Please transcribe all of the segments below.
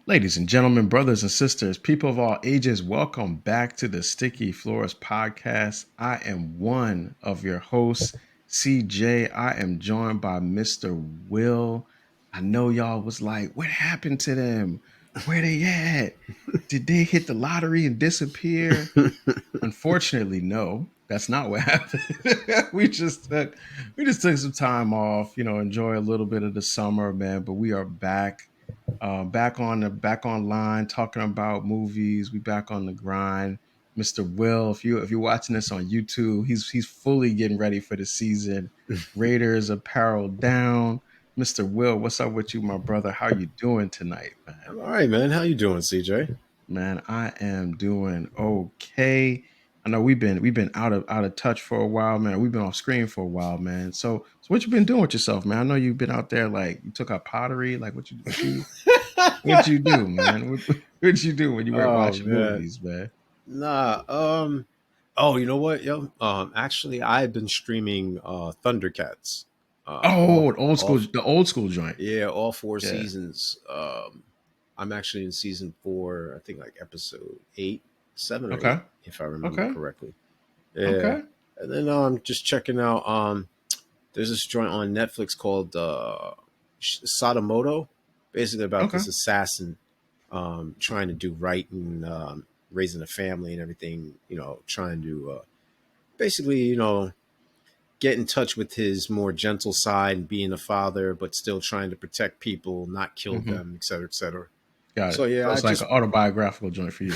Ladies and gentlemen, brothers and sisters, people of all ages, welcome back to the Sticky Floors podcast. I am one of your hosts, CJ. I am joined by Mr. Will. I know y'all was like, what happened to them? Where they at? Did they hit the lottery and disappear? Unfortunately, no. That's not what happened. we just took some time off, enjoy a little bit of the summer, man. But we are back back online talking about movies. We back on the grind. Mr. Will, if you're watching this on YouTube, he's fully getting ready for the season. Raiders apparel down. Mr. Will, what's up with you, my brother? How you doing tonight, man? All right, man. How you doing, CJ? Man, I am doing okay. I know we've been out of touch for a while, man. We've been off screen for a while, man. So what you been doing with yourself, man? I know you've been out there, like you took up pottery. Like what'd you do, man? What'd you do when you weren't Oh watching man. movies, man? Nah. Oh, you know what, yo? Actually, I've been streaming Thundercats. Oh, All the old school joint. yeah, all four Yeah. seasons. I'm actually in season 4. I think like episode 8, 7 or 8, Okay. if I remember Okay. correctly. Yeah. Okay. And then just checking out. There's this joint on Netflix called Sadamoto, basically about Okay. this assassin trying to do right and raising a family and everything, trying to basically, get in touch with his more gentle side and being a father, but still trying to protect people, not kill Hmm. them, et cetera, et cetera. Got So it. yeah, So I it's like just an autobiographical joint for you.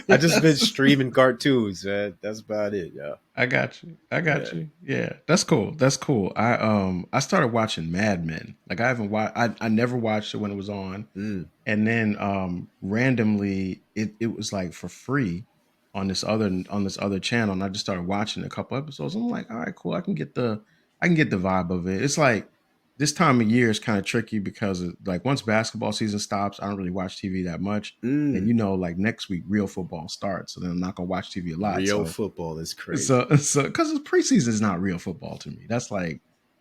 I just been streaming cartoons, man. That's about it, yeah. I got you. I got Yeah. you. Yeah, that's cool. That's cool. I started watching Mad Men. Like I haven't watched. I never watched it when it was on, Mm. and then randomly it was like for free on this other channel, and I just started watching a couple episodes. I'm like, all right, cool. I can get the vibe of it. It's like this time of year is kind of tricky because like once basketball season stops, I don't really watch TV that much. And Mm. like next week real football starts, so then I'm not gonna watch TV a lot. Real So football is crazy. so because preseason is not real football to me. That's like,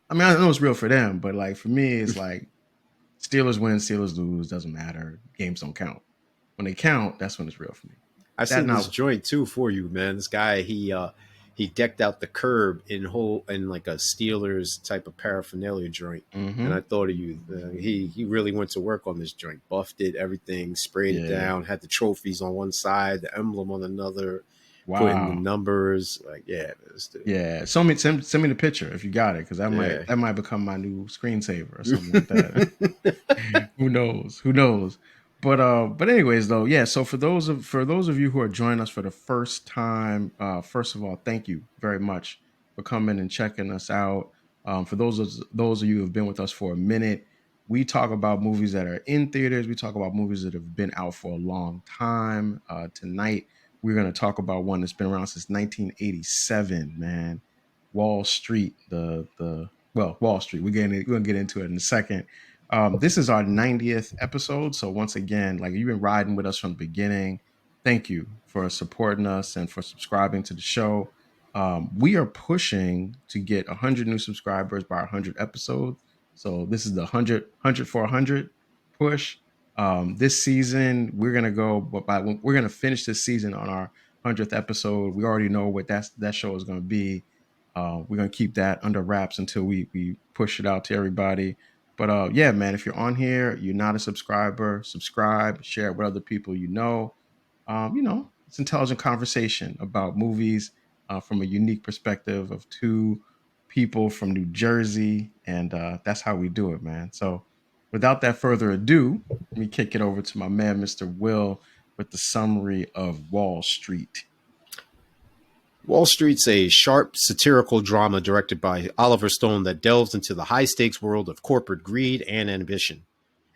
I mean, I know it's real for them, but like for me, it's like Steelers win, Steelers lose, doesn't matter. Games don't count. When they count, that's when it's real for me. I That seen this now, joint too for you, man. This guy, he decked out the curb in like a Steelers type of paraphernalia joint, and mm-hmm, I thought of you. He really went to work on this joint, buffed it, everything, sprayed it yeah, down, had the trophies on one side, the emblem on another, put in the wow, numbers. Like, yeah, this dude. yeah. Send me the picture if you got it, because that might Yeah. that might become my new screensaver or something like that. Who knows? Who knows? But anyways, though, yeah. So for those of you who are joining us for the first time, first of all, thank you very much for coming and checking us out. For those of you who have been with us for a minute, we talk about movies that are in theaters. We talk about movies that have been out for a long time. Tonight, we're going to talk about one that's been around since 1987. Man, Wall Street. Wall Street. We're gonna get into it in a second. This is our 90th episode. So once again, like you've been riding with us from the beginning. Thank you for supporting us and for subscribing to the show. We are pushing to get 100 new subscribers by 100 episodes. So this is the 100 for 100 push. This season, we're gonna finish this season on our 100th episode. We already know what that show is gonna be. We're gonna keep that under wraps until we push it out to everybody. But yeah, man, if you're on here, you're not a subscriber, subscribe, share it with other people you know. It's intelligent conversation about movies from a unique perspective of two people from New Jersey, and that's how we do it, man. So, without that further ado, let me kick it over to my man, Mr. Will, with the summary of Wall Street. Wall Street's a sharp, satirical drama directed by Oliver Stone that delves into the high stakes world of corporate greed and ambition.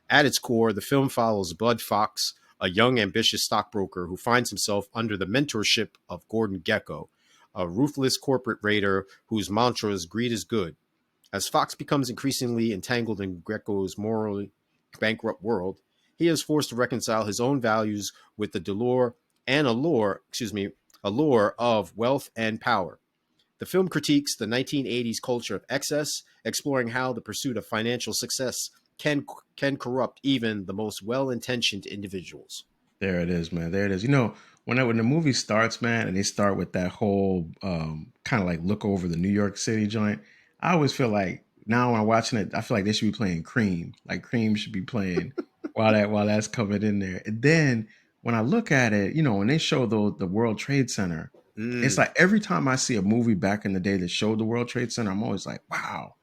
At its core, the film follows Bud Fox, a young, ambitious stockbroker who finds himself under the mentorship of Gordon Gekko, a ruthless corporate raider whose mantra is greed is good. As Fox becomes increasingly entangled in Gekko's morally bankrupt world, he is forced to reconcile his own values with the allure of wealth and power. The film critiques the 1980s culture of excess, exploring how the pursuit of financial success can can corrupt even the most well-intentioned individuals. There it is, man. There it is. When the movie starts, man, and they start with that whole kind of like look over the New York City joint, I always feel like now when I'm watching it, I feel like they should be playing Cream. Like Cream should be playing while that's coming in there. And then when I look at it, when they show the World Trade Center, it's Mm. like every time I see a movie back in the day that showed the World Trade Center, I'm always like, wow,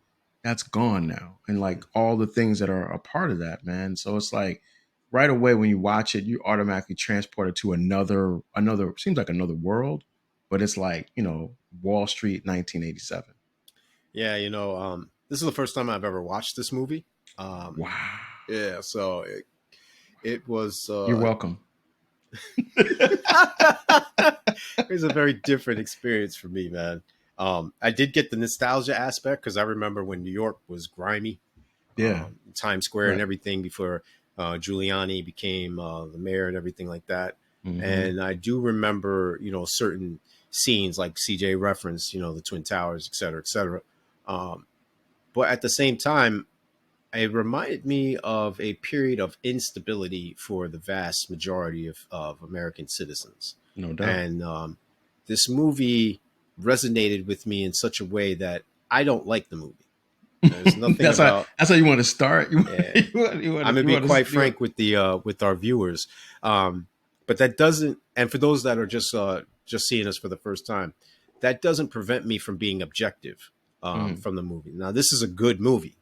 that's gone now. And like all the things that are a part of that, man. So it's like right away when you watch it, you automatically transported to another seems like another world, but it's like Wall Street, 1987. Yeah, this is the first time I've ever watched this movie. Um, Wow, yeah, so it was you're welcome. it was a very different experience for me, man. I did get the nostalgia aspect because I remember when New York was grimy, Yeah, Times Square and right. everything before Giuliani became the mayor and everything like that. Mm-hmm. And I do remember, certain scenes like CJ referenced, the Twin Towers, et cetera, et cetera. Um, but at the same time, it reminded me of a period of instability for the vast majority of American citizens. No doubt. And this movie resonated with me in such a way that I don't like the movie. There's nothing that's how about, that's how you want to start. You yeah, you want you I'm want gonna you be want quite to frank with our viewers, but that doesn't. And for those that are just seeing us for the first time, that doesn't prevent me from being objective mm-hmm. from the movie. Now, this is a good movie,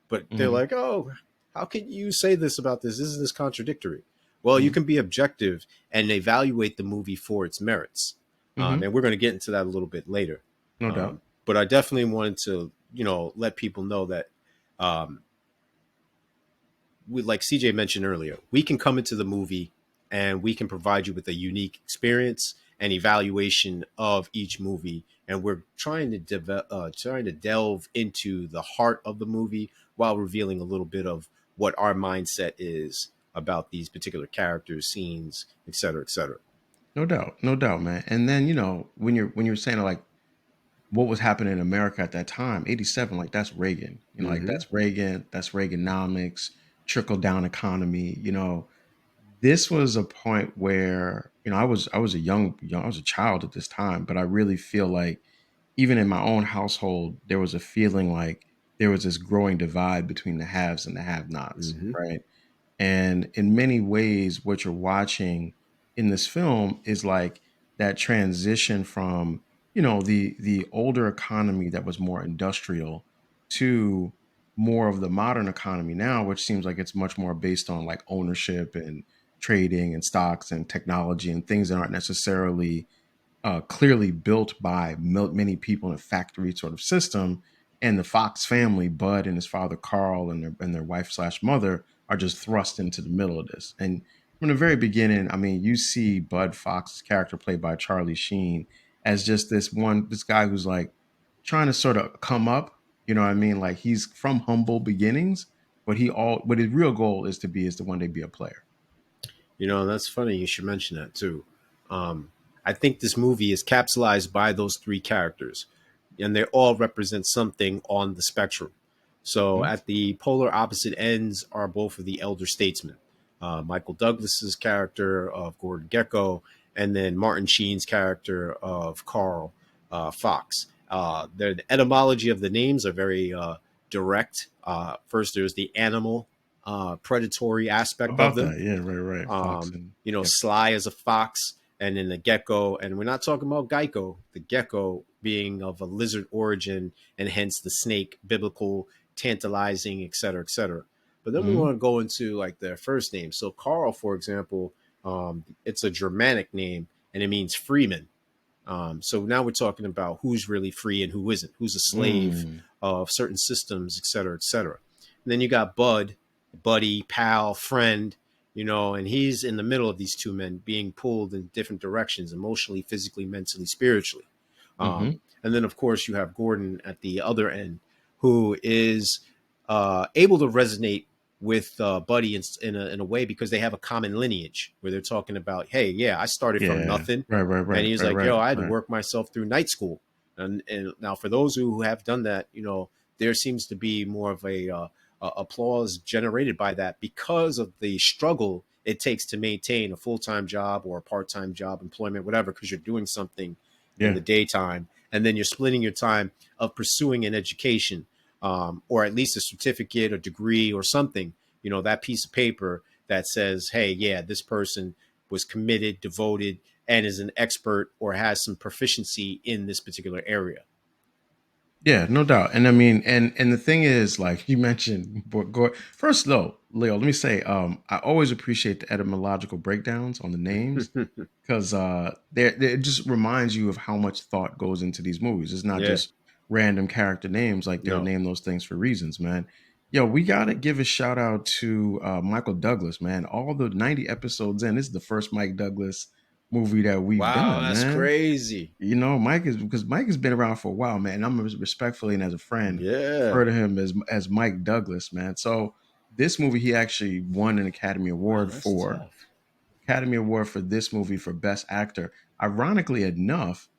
but they're Mm-hmm. like, "Oh, how can you say this about this? Isn't this contradictory?" Well, you Mm-hmm. can be objective and evaluate the movie for its merits, Mm-hmm. and we're going to get into that a little bit later. No doubt. But I definitely wanted to, let people know that. Um, like CJ mentioned earlier, we can come into the movie and we can provide you with a unique experience and evaluation of each movie. And we're trying to trying to delve into the heart of the movie while revealing a little bit of what our mindset is about these particular characters, scenes, et cetera, et cetera. No doubt, man. And then when you're saying like what was happening in America at that time, 87, like that's Reagan. Like Mm-hmm. that's Reaganomics, trickle down economy. This was a point where, I was I was a child at this time, but I really feel like even in my own household, there was a feeling like there was this growing divide between the haves and the have-nots, Mm-hmm. right? And in many ways, what you're watching in this film is like that transition from, the older economy that was more industrial to more of the modern economy now, which seems like it's much more based on like ownership and trading and stocks and technology and things that aren't necessarily clearly built by many people in a factory sort of system. And the Fox family, Bud and his father Carl and their wife slash mother are just thrust into the middle of this. And from the very beginning, I mean, you see Bud Fox's character played by Charlie Sheen as just this guy who's like trying to sort of come up. You know what I mean? Like he's from humble beginnings, but his real goal is to one day be a player. That's funny. You should mention that too. I think this movie is capsulized by those three characters, and they all represent something on the spectrum. So Mhm. at the polar opposite ends are both of the elder statesmen. Michael Douglas's character of Gordon Gekko, and then Martin Sheen's character of Carl Fox. The etymology of the names are very direct. First, there's the animal predatory aspect of About them. that, yeah, right. Fox and Gecko. Sly as a fox, and then the gecko. And we're not talking about Geico, the gecko being of a lizard origin, and hence the snake, biblical, tantalizing, et cetera, et cetera. But then we Mhm. want to go into like their first name. So Carl, for example, it's a Germanic name, and it means freeman. So now we're talking about who's really free and who isn't, who's a slave Mm. of certain systems, et cetera, et cetera. And then you got Bud, buddy, pal, friend, and he's in the middle of these two men being pulled in different directions, emotionally, physically, mentally, spiritually. Mhm. And then, of course, you have Gordon at the other end, who is able to resonate with Buddy in a way because they have a common lineage where they're talking about, hey, yeah, I started from Yeah. nothing. And Right, he's right, like, right, yo, I had to right. work myself through night school. And now, for those who have done that, there seems to be more of applause generated by that because of the struggle it takes to maintain a full-time job or a part-time job, employment, whatever, because you're doing something in Yeah. the daytime, and then you're splitting your time of pursuing an education, or at least a certificate or degree or something, that piece of paper that says, hey, yeah, this person was committed, devoted, and is an expert or has some proficiency in this particular area. Yeah, no doubt. And I mean, and the thing is, like you mentioned, but first though, Leo, let me say, I always appreciate the etymological breakdowns on the names because it just reminds you of how much thought goes into these movies. It's not Yeah, just random character names; like they're no, named those things for reasons, man. Yo, we gotta give a shout out to Michael Douglas, man. All the 90 episodes in, this is the first Mike Douglas movie that we've wow, done, that's man. crazy. Mike is because Mike has been around for a while, man. And I'm respectfully and as a friend Yeah, refer to him as Mike Douglas, man. So this movie he actually won an wow, that's tough. Academy Award for this movie for Best Actor. Ironically enough,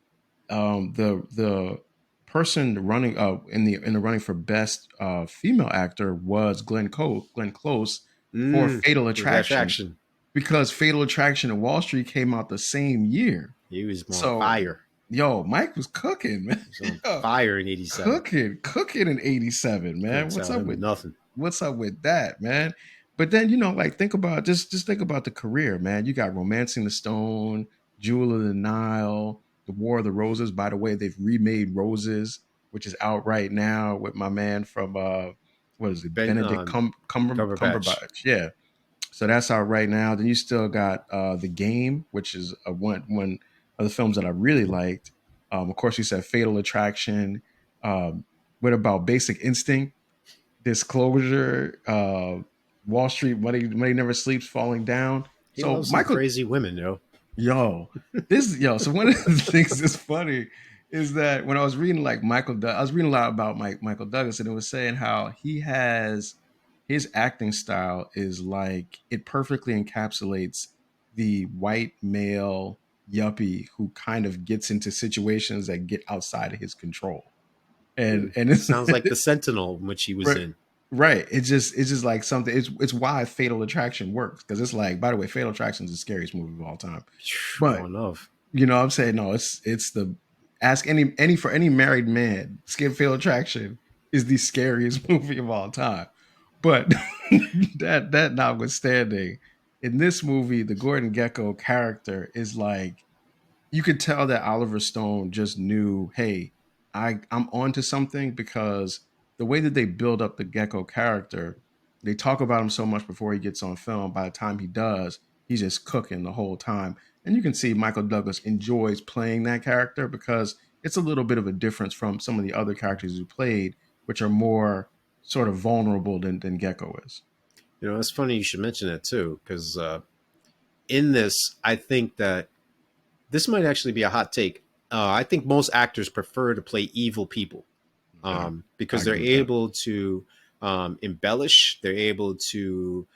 the person running in the running for Best Female Actor was Glenn Close for Fatal For that Attraction attraction, because Fatal Attraction and Wall Street came out the same year. he was on So fire. yo, Mike was cooking, man. He was on Yo, fire in '87. cooking in '87, Couldn't man. tell him nothing. What's up with that, man? But then like think about just think about the career, man. You got Romancing the Stone, Jewel of the Nile, The War of the Roses. By the way, they've remade Roses, which is out right now with my man from what is it, Ben Benedict Cumberbatch. Cumberbatch. Yeah, so that's out right now. Then you still got The Game, which is one of the films that I really liked. Of course, you said Fatal Attraction. What about Basic Instinct, Disclosure, Wall Street, Money Never Sleeps, Falling Down. He So loves some Michael, crazy women, yo, so one of the things that's funny is that when I was reading like I was reading a lot about Michael Douglas, and it was saying how he has his acting style is like it perfectly encapsulates the white male yuppie who kind of gets into situations that get outside of his control. And it's Sounds like the Sentinel, which he was right, in. right. It's just like something. It's why Fatal Attraction works because it's like, by the way, Fatal Attraction is the scariest movie of all time. But One of. I'm saying no. It's the ask any for any married man. Skip Fatal Attraction is the scariest movie of all time. But that notwithstanding, in this movie, the Gordon Gekko character is like you could tell that Oliver Stone just knew, hey, I'm onto something because the way that they build up the Gecko character, they talk about him so much before he gets on film. By the time he does, he's just cooking the whole time. And you can see Michael Douglas enjoys playing that character because it's a little bit of a difference from some of the other characters who played, which are more sort of vulnerable than Gecko is. It's funny you should mention that too, because in this, I think that this might actually be a hot take. I think most actors prefer to play evil people, No doubt. I because they're agree with that. able to embellish, they're able to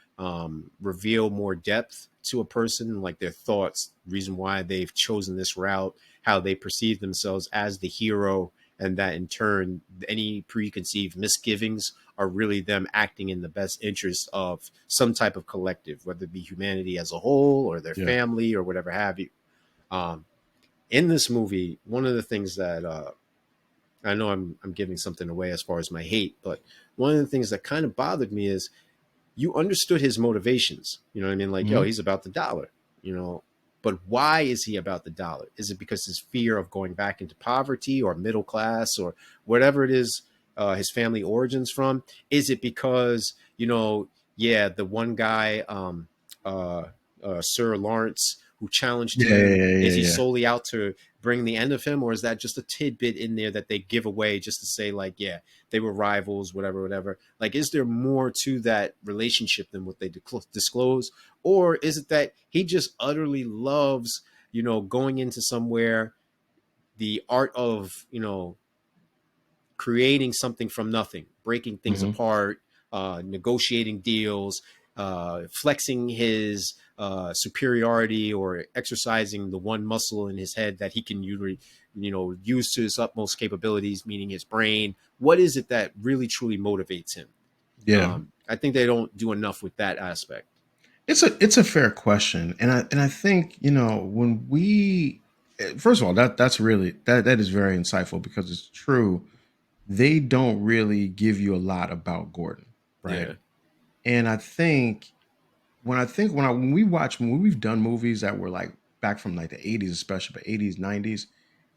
reveal more depth to a person, like their thoughts, reason why they've chosen this route, how they perceive themselves as the hero, and that in turn, any preconceived misgivings are really them acting in the best interest of some type of collective, whether it be humanity as a whole or their Yeah. family or whatever have you. Um, in this movie, one of the things that I know I'm giving something away as far as my hate, but one of the things that kind of bothered me is you understood his motivations. You know what I mean? Like, yo, Hmm. he's about the dollar, but why is he about the dollar? Is it because his fear of going back into poverty or middle class or whatever it is, his family origins from? Is it because, yeah, the one guy, uh, Sir Lawrence, who challenged Yeah, yeah, him, yeah, is yeah, he yeah. solely out to bring the end of him, or is that just a tidbit in there that they give away just to say, like, yeah, they were rivals, whatever, whatever? Like, is there more to that relationship than what they disclose? Or is it that he just utterly loves, going into somewhere, the art of, creating something from nothing, breaking things Hmm. apart, negotiating deals, flexing his superiority, or exercising the one muscle in his head that he can use to his utmost capabilities, meaning his brain. What is it that really truly motivates him? Yeah. I think they don't do enough with that aspect. It's a fair question, and I think, when we, first of all, that's really, that is very insightful, because it's true. They don't really give you a lot about Gordon, right? Yeah. And I think when we watch, when we've done movies that were like back from like the 80s, especially the 80s, 90s,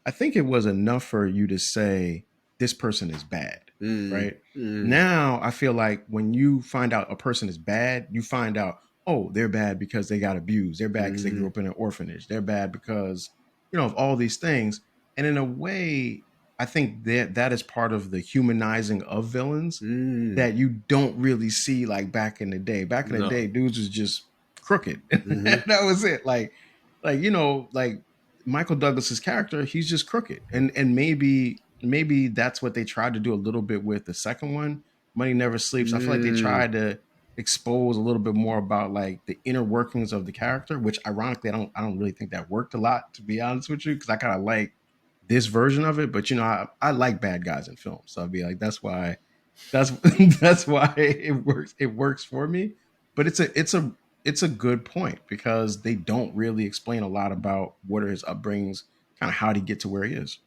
I think it was enough for you to say this person is bad, Mm, right? mm, Now I feel like when you find out a person is bad, you find out, oh, they're bad because they got abused. They're bad because they grew mm, up in an orphanage. They're bad because, of all these things. And in a way, I think that is part of the humanizing of villains mm. that you don't really see like back in the day. Back in the No. day, dudes was just crooked. Hmm. That was it. Like Michael Douglas's character, he's just crooked. And maybe that's what they tried to do a little bit with the second one, Money Never Sleeps. I feel like they Mm, tried to expose a little bit more about like the inner workings of the character, which ironically I don't really think that worked a lot, to be honest with you, because I kind of like this version of it. But I like bad guys in films. So I'd be like, that's that's why it works. It works for me. But it's a good point, because they don't really explain a lot about what are his upbringings, kind of how did he get to where he is.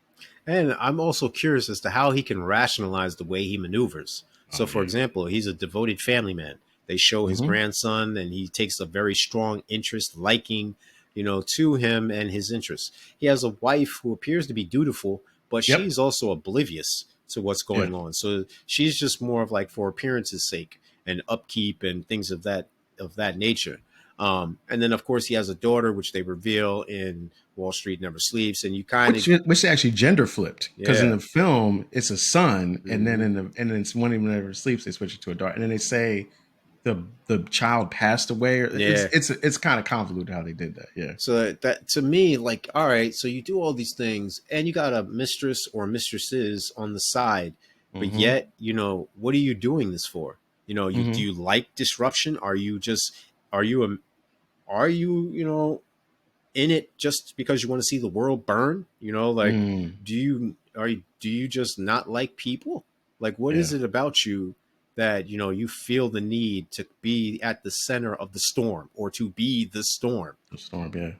and I'm also curious as to how he can rationalize the way he maneuvers. So, Oh for yeah. example, he's a devoted family man. They show his Mm-hmm. grandson, and he takes a very strong interest, liking, to him and his interests. He has a wife who appears to be dutiful, but Yep. she's also oblivious to what's Yeah. going on. So she's just more of like for appearance's sake and upkeep and things of that nature. And then, of course, he has a daughter, which they reveal in Wall Street Never Sleeps, and you kind of, Which they actually gender flipped, because in yeah. the film it's a son, and then Hmm. and then it's one even never sleeps. They switch it to a daughter, and then they say the child passed away. Or Yeah. it's kind of convoluted how they did that. Yeah. So that to me, like, all right, so you do all these things and you got a mistress or mistresses on the side, but Mm-hmm. yet, what are you doing this for? Do Mm-hmm. you like disruption? Are you are you, in it just because you want to see the world burn? Like, Mm. do you just not like people? Like, what is Yeah. it about you that, you feel the need to be at the center of the storm or to be the storm? The storm. Yeah.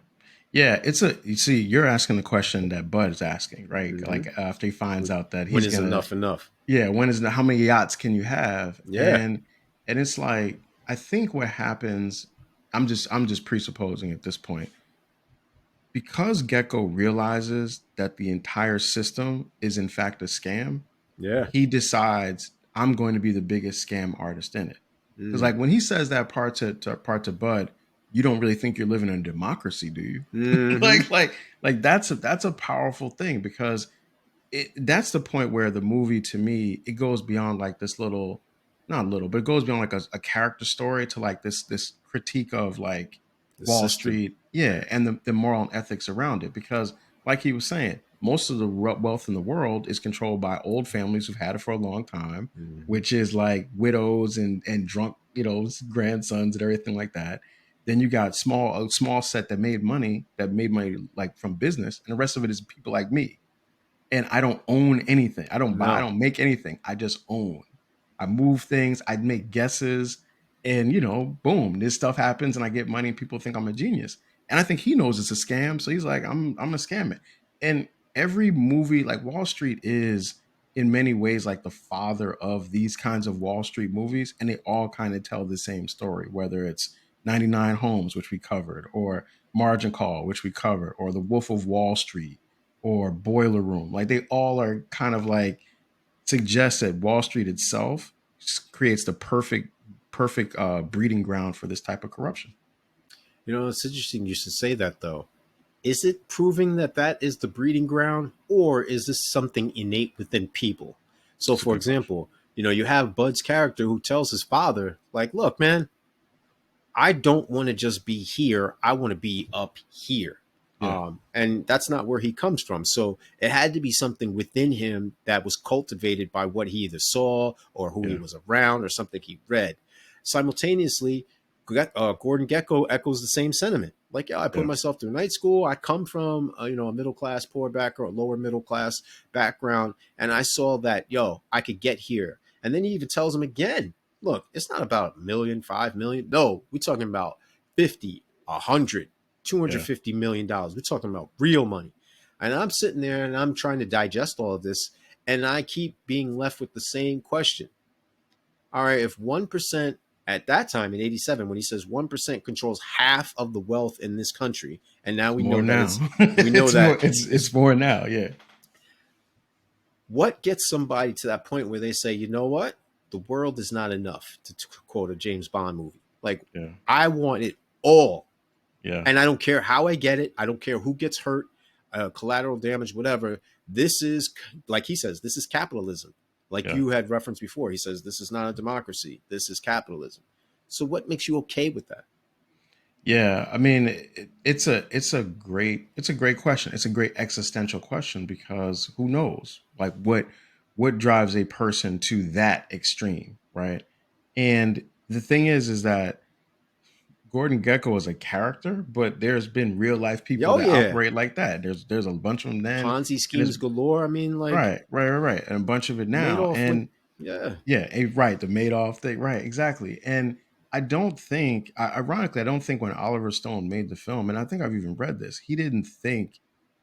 Yeah, you see, you're asking the question that Bud is asking, right? Hmm. Like after he finds out that When he's is gonna, enough enough? yeah, how many yachts can you have? Yeah. And it's like, I think what happens, I'm just presupposing at this point, because Gecko realizes that the entire system is in fact a scam, Yeah. he decides, I'm going to be the biggest scam artist in it. Because Mm. like when he says that part to Bud, you don't really think you're living in a democracy, do you? Hmm. like that's a powerful thing, because that's the point where the movie, to me, it goes beyond like this little, not little, but it goes beyond like a character story to like this critique of like The Wall system. Street, yeah, and the moral and ethics around it. Because like he was saying, most of the wealth in the world is controlled by old families who've had it for a long time, Hmm. which is like widows and drunk, grandsons and everything like that. Then you got a small set that made money like from business, and the rest of it is people like me, and I don't own anything. I don't buy, I No. don't make anything. I just own. I move things, I make guesses, and boom, this stuff happens and I get money and people think I'm a genius. And I think he knows it's a scam, so he's like, I'm gonna scam it. And every movie, like Wall Street, is in many ways like the father of these kinds of Wall Street movies, and they all kind of tell the same story, whether it's 99 Homes, which we covered, or Margin Call, which we covered, or The Wolf of Wall Street, or Boiler Room. Like they all are kind of like suggest that Wall Street itself creates the perfect breeding ground for this type of corruption. It's interesting you should say that, though. Is it proving that that is the breeding ground, or is this something innate within people? So, That's a for good question. example, you have Bud's character who tells his father, like, look, man, I don't want to just be here. I want to be up here. Yeah, And that's not where he comes from. So it had to be something within him that was cultivated by what he either saw or who he yeah, was around or something he read. Simultaneously, Gordon Gecko echoes the same sentiment. Like, yeah, I put yeah, myself through night school. I come from, a middle class poor background, lower middle class background, and I saw that, I could get here. And then he even tells him again, Look, it's not about a million, 5 million. No, we're talking about 50, 100, Yeah. $250 million. We're talking about real money. And I'm sitting there and I'm trying to digest all of this, and I keep being left with the same question. All right, if 1% at that time in 87, when he says 1% controls half of the wealth in this country, and now It's more now. we know It's more that it's more now, yeah. what gets somebody to that point where they say, you know what? The world is not enough, to quote a James Bond movie. Like, Yeah. I want it all. Yeah. And I don't care how I get it. I don't care who gets hurt, collateral damage, whatever. This is, like he says, this is capitalism. Like Yeah. you had referenced before, he says, this is not a democracy. This is capitalism. So what makes you okay with that? Yeah, I mean, it's a great question. It's a great existential question because who knows, like what drives a person to that extreme, right? And the thing is that Gordon Gecko is a character, but there's been real life people Oh, that yeah. operate like that. There's a bunch of them then, Ponzi and schemes there's galore. I mean, like right, and a bunch of it now, Madoff went, and yeah. yeah, right. The Madoff thing, right? Exactly. And I don't think, ironically, I don't think when Oliver Stone made the film, and I think I've even read this, he didn't think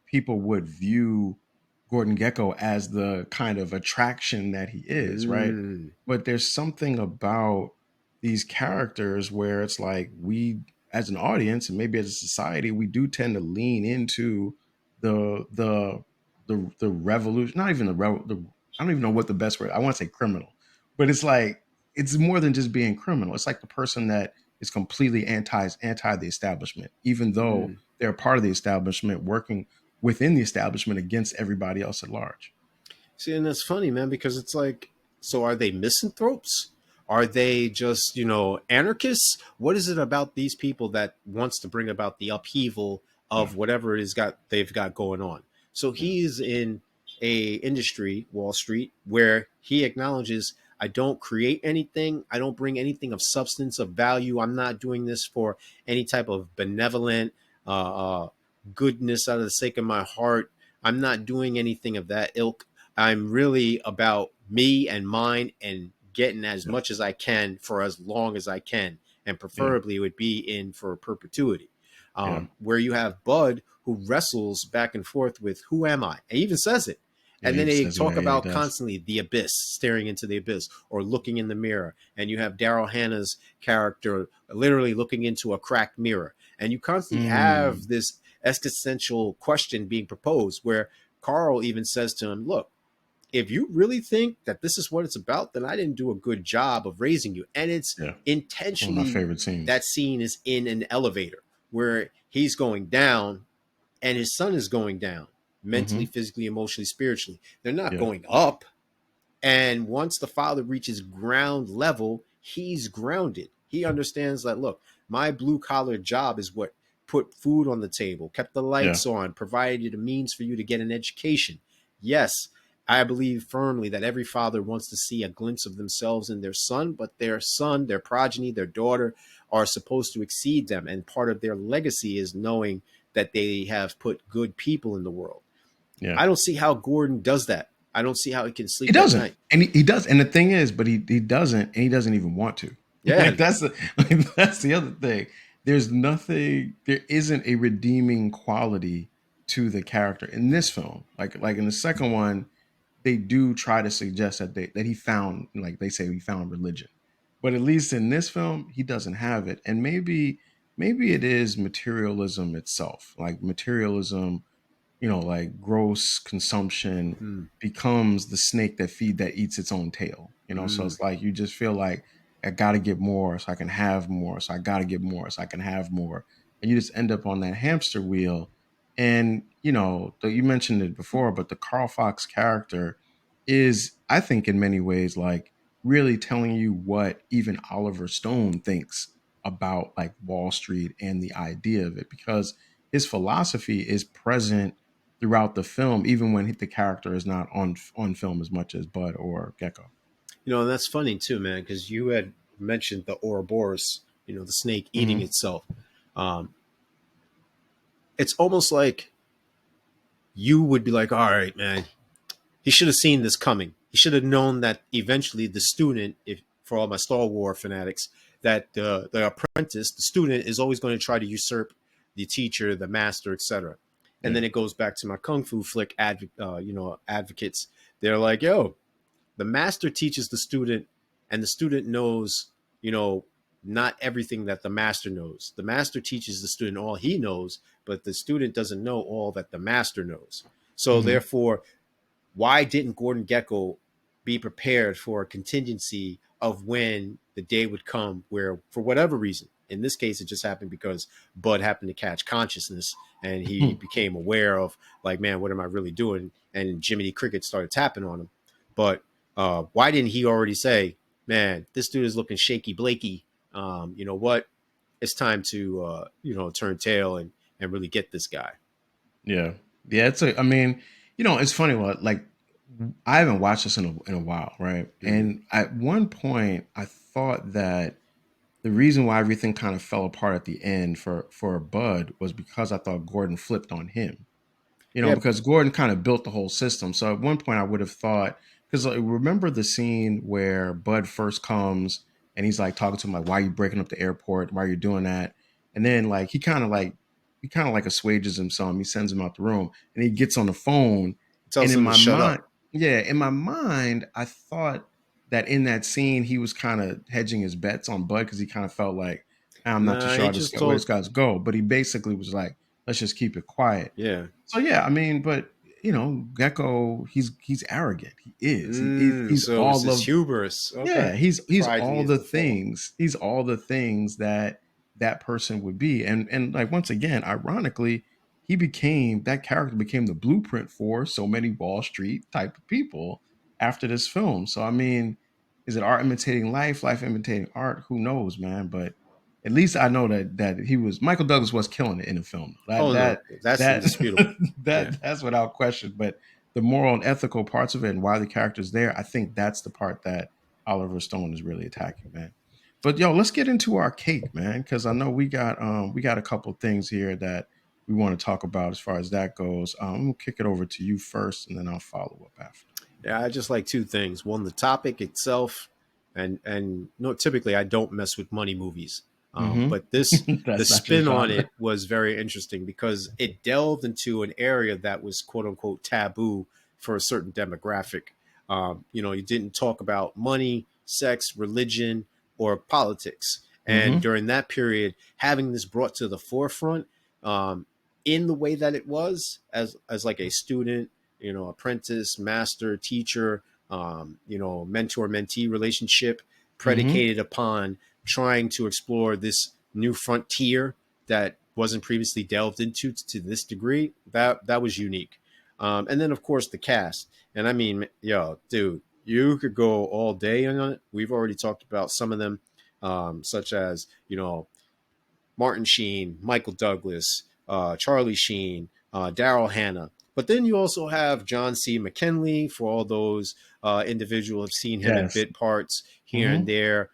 people would view Gordon Gecko as the kind of attraction that he is, right? Mm, But there's something about these characters where it's like we, as an audience, and maybe as a society, we do tend to lean into the revolution, not even the I don't even know what the best word. I want to say criminal, but it's like it's more than just being criminal. It's like the person that is completely anti the establishment, even though mm. they're part of the establishment, working within the establishment against everybody else at large. See, and that's funny, man, because it's like, so are they misanthropes? Are they just, anarchists? What is it about these people that wants to bring about the upheaval Yeah, of whatever it is got they've got going on? So yeah, he's in a industry, Wall Street, where he acknowledges, I don't create anything, I don't bring anything of substance, of value. I'm not doing this for any type of benevolent goodness out of the sake of my heart. I'm not doing anything of that ilk. I'm really about me and mine and getting as yeah, much as I can for as long as I can. And yeah, preferably it would be in for perpetuity. yeah, Where you have Bud who wrestles back and forth with who am I? And he even says it. yeah. And then He they says, talk yeah, he about does. constantly the abyss, staring into the abyss or looking in the mirror. And you have Darryl Hannah's character literally looking into a cracked mirror. And you constantly Mm, have this existential question being proposed where Carl even says to him, look, if you really think that this is what it's about, then I didn't do a good job of raising you. And it's yeah, that's one of my intentionally, favorite that scenes. scene is in an elevator where he's going down and his son is going down mentally, Hmm. physically, emotionally, spiritually. They're not Yeah, going up. And once the father reaches ground level, he's grounded. He understands that, look, my blue collar job is what put food on the table, kept the yeah, lights on, provided a means for you to get an education. Yes, I believe firmly that every father wants to see a glimpse of themselves in their son, but their son, their progeny, their daughter are supposed to exceed them. And part of their legacy is knowing that they have put good people in the world. yeah. I don't see how Gordon does that. I don't see how he can He sleep at doesn't, night. and he does. And the thing is, but he doesn't, and he doesn't even want to. Yeah. Like that's the other thing. There's nothing. There isn't a redeeming quality to the character in this film. Like in the second one, they do try to suggest that he found, like they say, he found religion, but at least in this film, he doesn't have it. And maybe it is materialism itself, like materialism, like gross consumption Mm, becomes the snake that eats its own tail. So mm. it's like you just feel like I got to get more so I can have more. So I got to get more so I can have more. And you just end up on that hamster wheel. And, you mentioned it before, but the Carl Fox character is, I think, in many ways, like really telling you what even Oliver Stone thinks about like Wall Street and the idea of it, because his philosophy is present throughout the film, even when the character is not on film as much as Bud or Gecko. And that's funny too, man, because you had mentioned the Ouroboros, the snake eating Hmm. itself. Um, it's almost like you would be like, all right, man, he should have seen this coming. He should have known that eventually the student, if for all my Star Wars fanatics, that the apprentice, the student, is always going to try to usurp the teacher, the master, etc. And Yeah. then it goes back to my kung fu flick advocates. They're like, yo, the master teaches the student, and the student knows, you know, not everything that the master knows. The master teaches the student all he knows, but the student doesn't know all that the master knows. So Hmm. therefore, why didn't Gordon Gekko be prepared for a contingency of when the day would come where, for whatever reason, in this case, it just happened because Bud happened to catch consciousness and he became aware of, like, man, what am I really doing? And Jiminy Cricket started tapping on him. But why didn't he already say, man, this dude is looking shaky Blakey. You know what? It's time to, turn tail and really get this guy. Yeah. Yeah. I mean, it's funny what, like, I haven't watched this in a while, right? Mm-hmm. And at one point, I thought that the reason why everything kind of fell apart at the end for Bud was because I thought Gordon flipped on him. Yeah. Because Gordon kind of built the whole system. So at one point, I would have thought, because like, remember the scene where Bud first comes and he's like talking to him, like, "Why are you breaking up the airport? Why are you doing that?" And then like he kind of like assuages him some. He sends him out the room, and he gets on the phone. And Tells in him to my shut up. mind, yeah, in my mind, I thought that in that scene he was kind of hedging his bets on Bud because he kind of felt like, I'm not too Nah, sure he how this just where this told, guy's go, but he basically was like, let's just keep it quiet. yeah. So yeah, I mean, but Gecko, he's arrogant. He is. He's So it's all his of hubris. Okay. yeah, he's Pride all is the the fall. things. He's all the things that that person would be. And like once again, ironically, that character became the blueprint for so many Wall Street type of people after this film. So I mean, is it art imitating life, life imitating art? Who knows, man? But at least I know that he was Michael Douglas was killing it in the film. That Oh no, that that's that indisputable. Yeah. that's without question. But the moral and ethical parts of it and why the character's there, I think that's the part that Oliver Stone is really attacking, man. But yo, let's get into our cake, man, because I know we got a couple things here that we want to talk about as far as that goes. I'm gonna kick it over to you first, and then I'll follow up after. Yeah, I just like two things. One, the topic itself, and no, typically I don't mess with money movies. But this, the That's not your spin on genre. it was very interesting because it delved into an area that was quote unquote taboo for a certain demographic. You didn't talk about money, sex, religion, or politics. And Mm-hmm. during that period, having this brought to the forefront, um, in the way that it was, as like a student, apprentice, master, teacher, mentor mentee relationship Mm-hmm. predicated upon trying to explore this new frontier that wasn't previously delved into to this degree. That was unique. And then of course the cast. And I mean, yo, dude, you could go all day on it. We've already talked about some of them, such as Martin Sheen, Michael Douglas, Charlie Sheen, Darryl Hannah. But then you also have John C. McKinley for all those individuals have seen him in Yes. bit parts here and Mm-hmm. there.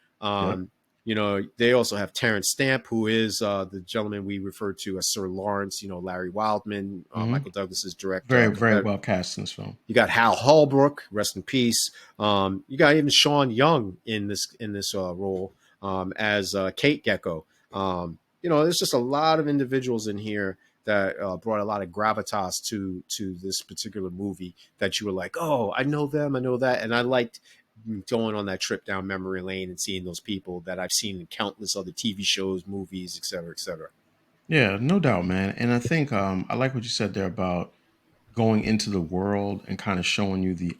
Yep. They also have Terrence Stamp, who is the gentleman we refer to as Sir Lawrence. Larry Wildman, Mm-hmm. Michael Douglas's direct Very, very competitor. well cast in this film. You got Hal Holbrook, rest in peace. You got even Sean Young in this role as Kate Gecko. There's just a lot of individuals in here that brought a lot of gravitas to this particular movie that you were like, oh, I know them, I know that, and I liked going on that trip down memory lane and seeing those people that I've seen in countless other TV shows, movies, et cetera, et cetera. Yeah, no doubt, man. And I think I like what you said there about going into the world and kind of showing you the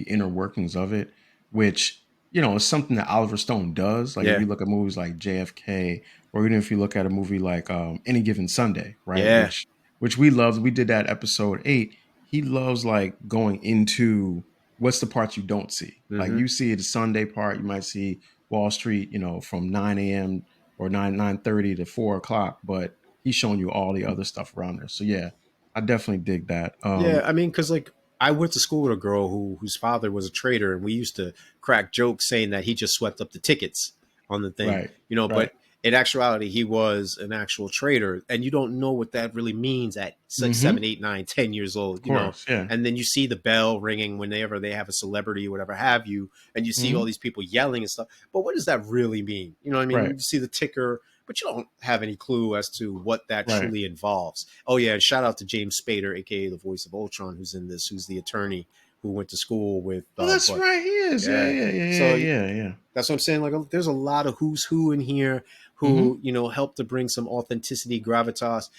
inner workings of it, which is something that Oliver Stone does. Like if Yeah, you look at movies like JFK, or even if you look at a movie like Any Given Sunday, right? yeah. Which we loved. We did that episode 8. He loves like going into what's the parts you don't see. Like Mm-hmm. you see the Sunday part, you might see Wall Street, from 9 a.m. or 9:30 to 4 o'clock, but he's showing you all the other stuff around there. So yeah, I definitely dig that. Yeah, I mean, because like I went to school with a girl whose father was a trader, and we used to crack jokes saying that he just swept up the tickets on the thing, Right, But right. in actuality, he was an actual traitor, and you don't know what that really means at 6, Mm-hmm. 7, 8, 9, 10 years old, Of course, yeah. and then you see the bell ringing whenever they have a celebrity or whatever have you, and you see all Mm-hmm. these people yelling and stuff. But what does that really mean? You know what I mean? Right, You see the ticker, but you don't have any clue as to what that right. truly involves. Oh yeah, and shout out to James Spader, aka the voice of Ultron, who's in this, who's the attorney who went to school with Oh, that's but right. He is. Yeah, yeah. yeah, yeah, yeah, So yeah, yeah. that's what I'm saying. Like, there's a lot of who's who in here Mm-hmm. who, help to bring some authenticity, gravitas.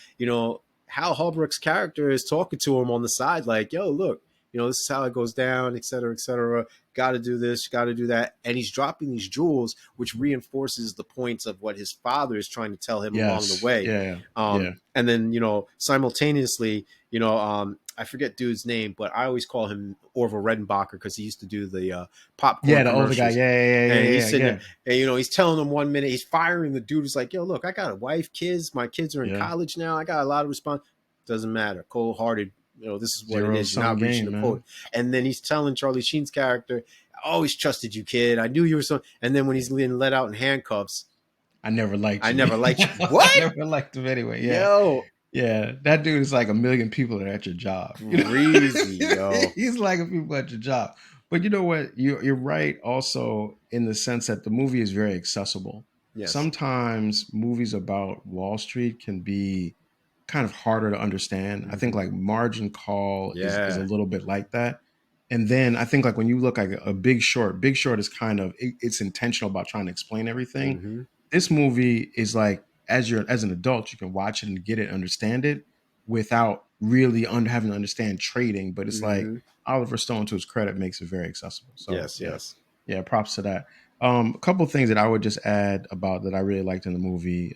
Hal Holbrook's character is talking to him on the side, like, yo, look, this is how it goes down, et cetera, et cetera. Got to do this, got to do that. And he's dropping these jewels, which reinforces the points of what his father is trying to tell him along the Yes. way. Yeah. Yeah. And then, simultaneously, I forget dude's name, but I always call him Orville Redenbacher because he used to do the popcorn Yeah, the older guy. commercials. Yeah, yeah, yeah, And yeah, he's yeah, sitting yeah. there, and he's telling them 1 minute, he's firing the dude who's like, yo, look, I got a wife, kids, my kids are in Yeah. college now, I got a lot of response. Doesn't matter. Cold hearted, this is what it Zero is. You're sum not reaching game, the man. quota. And then he's telling Charlie Sheen's character, I always trusted you, kid. I knew you were so. And then when he's being let out in handcuffs, I never liked I you. never liked you. I What? never liked him anyway. Yeah. Yo, Yeah. That dude is like a million people that are at your job. crazy, yo. He's like a people at your job. But you know what? You're right also in the sense that the movie is very accessible. Yes. Sometimes movies about Wall Street can be kind of harder to understand. I think Mm-hmm. like Margin Call is a Yeah. little bit like that. And then I think like when you look like a Big Short is kind of it's intentional about trying to explain everything. Mm-hmm. This movie is like as an adult you can watch it and get it, understand it without really having to understand trading. But it's like Mm-hmm. Oliver Stone, to his credit, makes it very accessible. So Yes, yeah, yes. yeah, props to that. A couple of things that I would just add about that I really liked in the movie.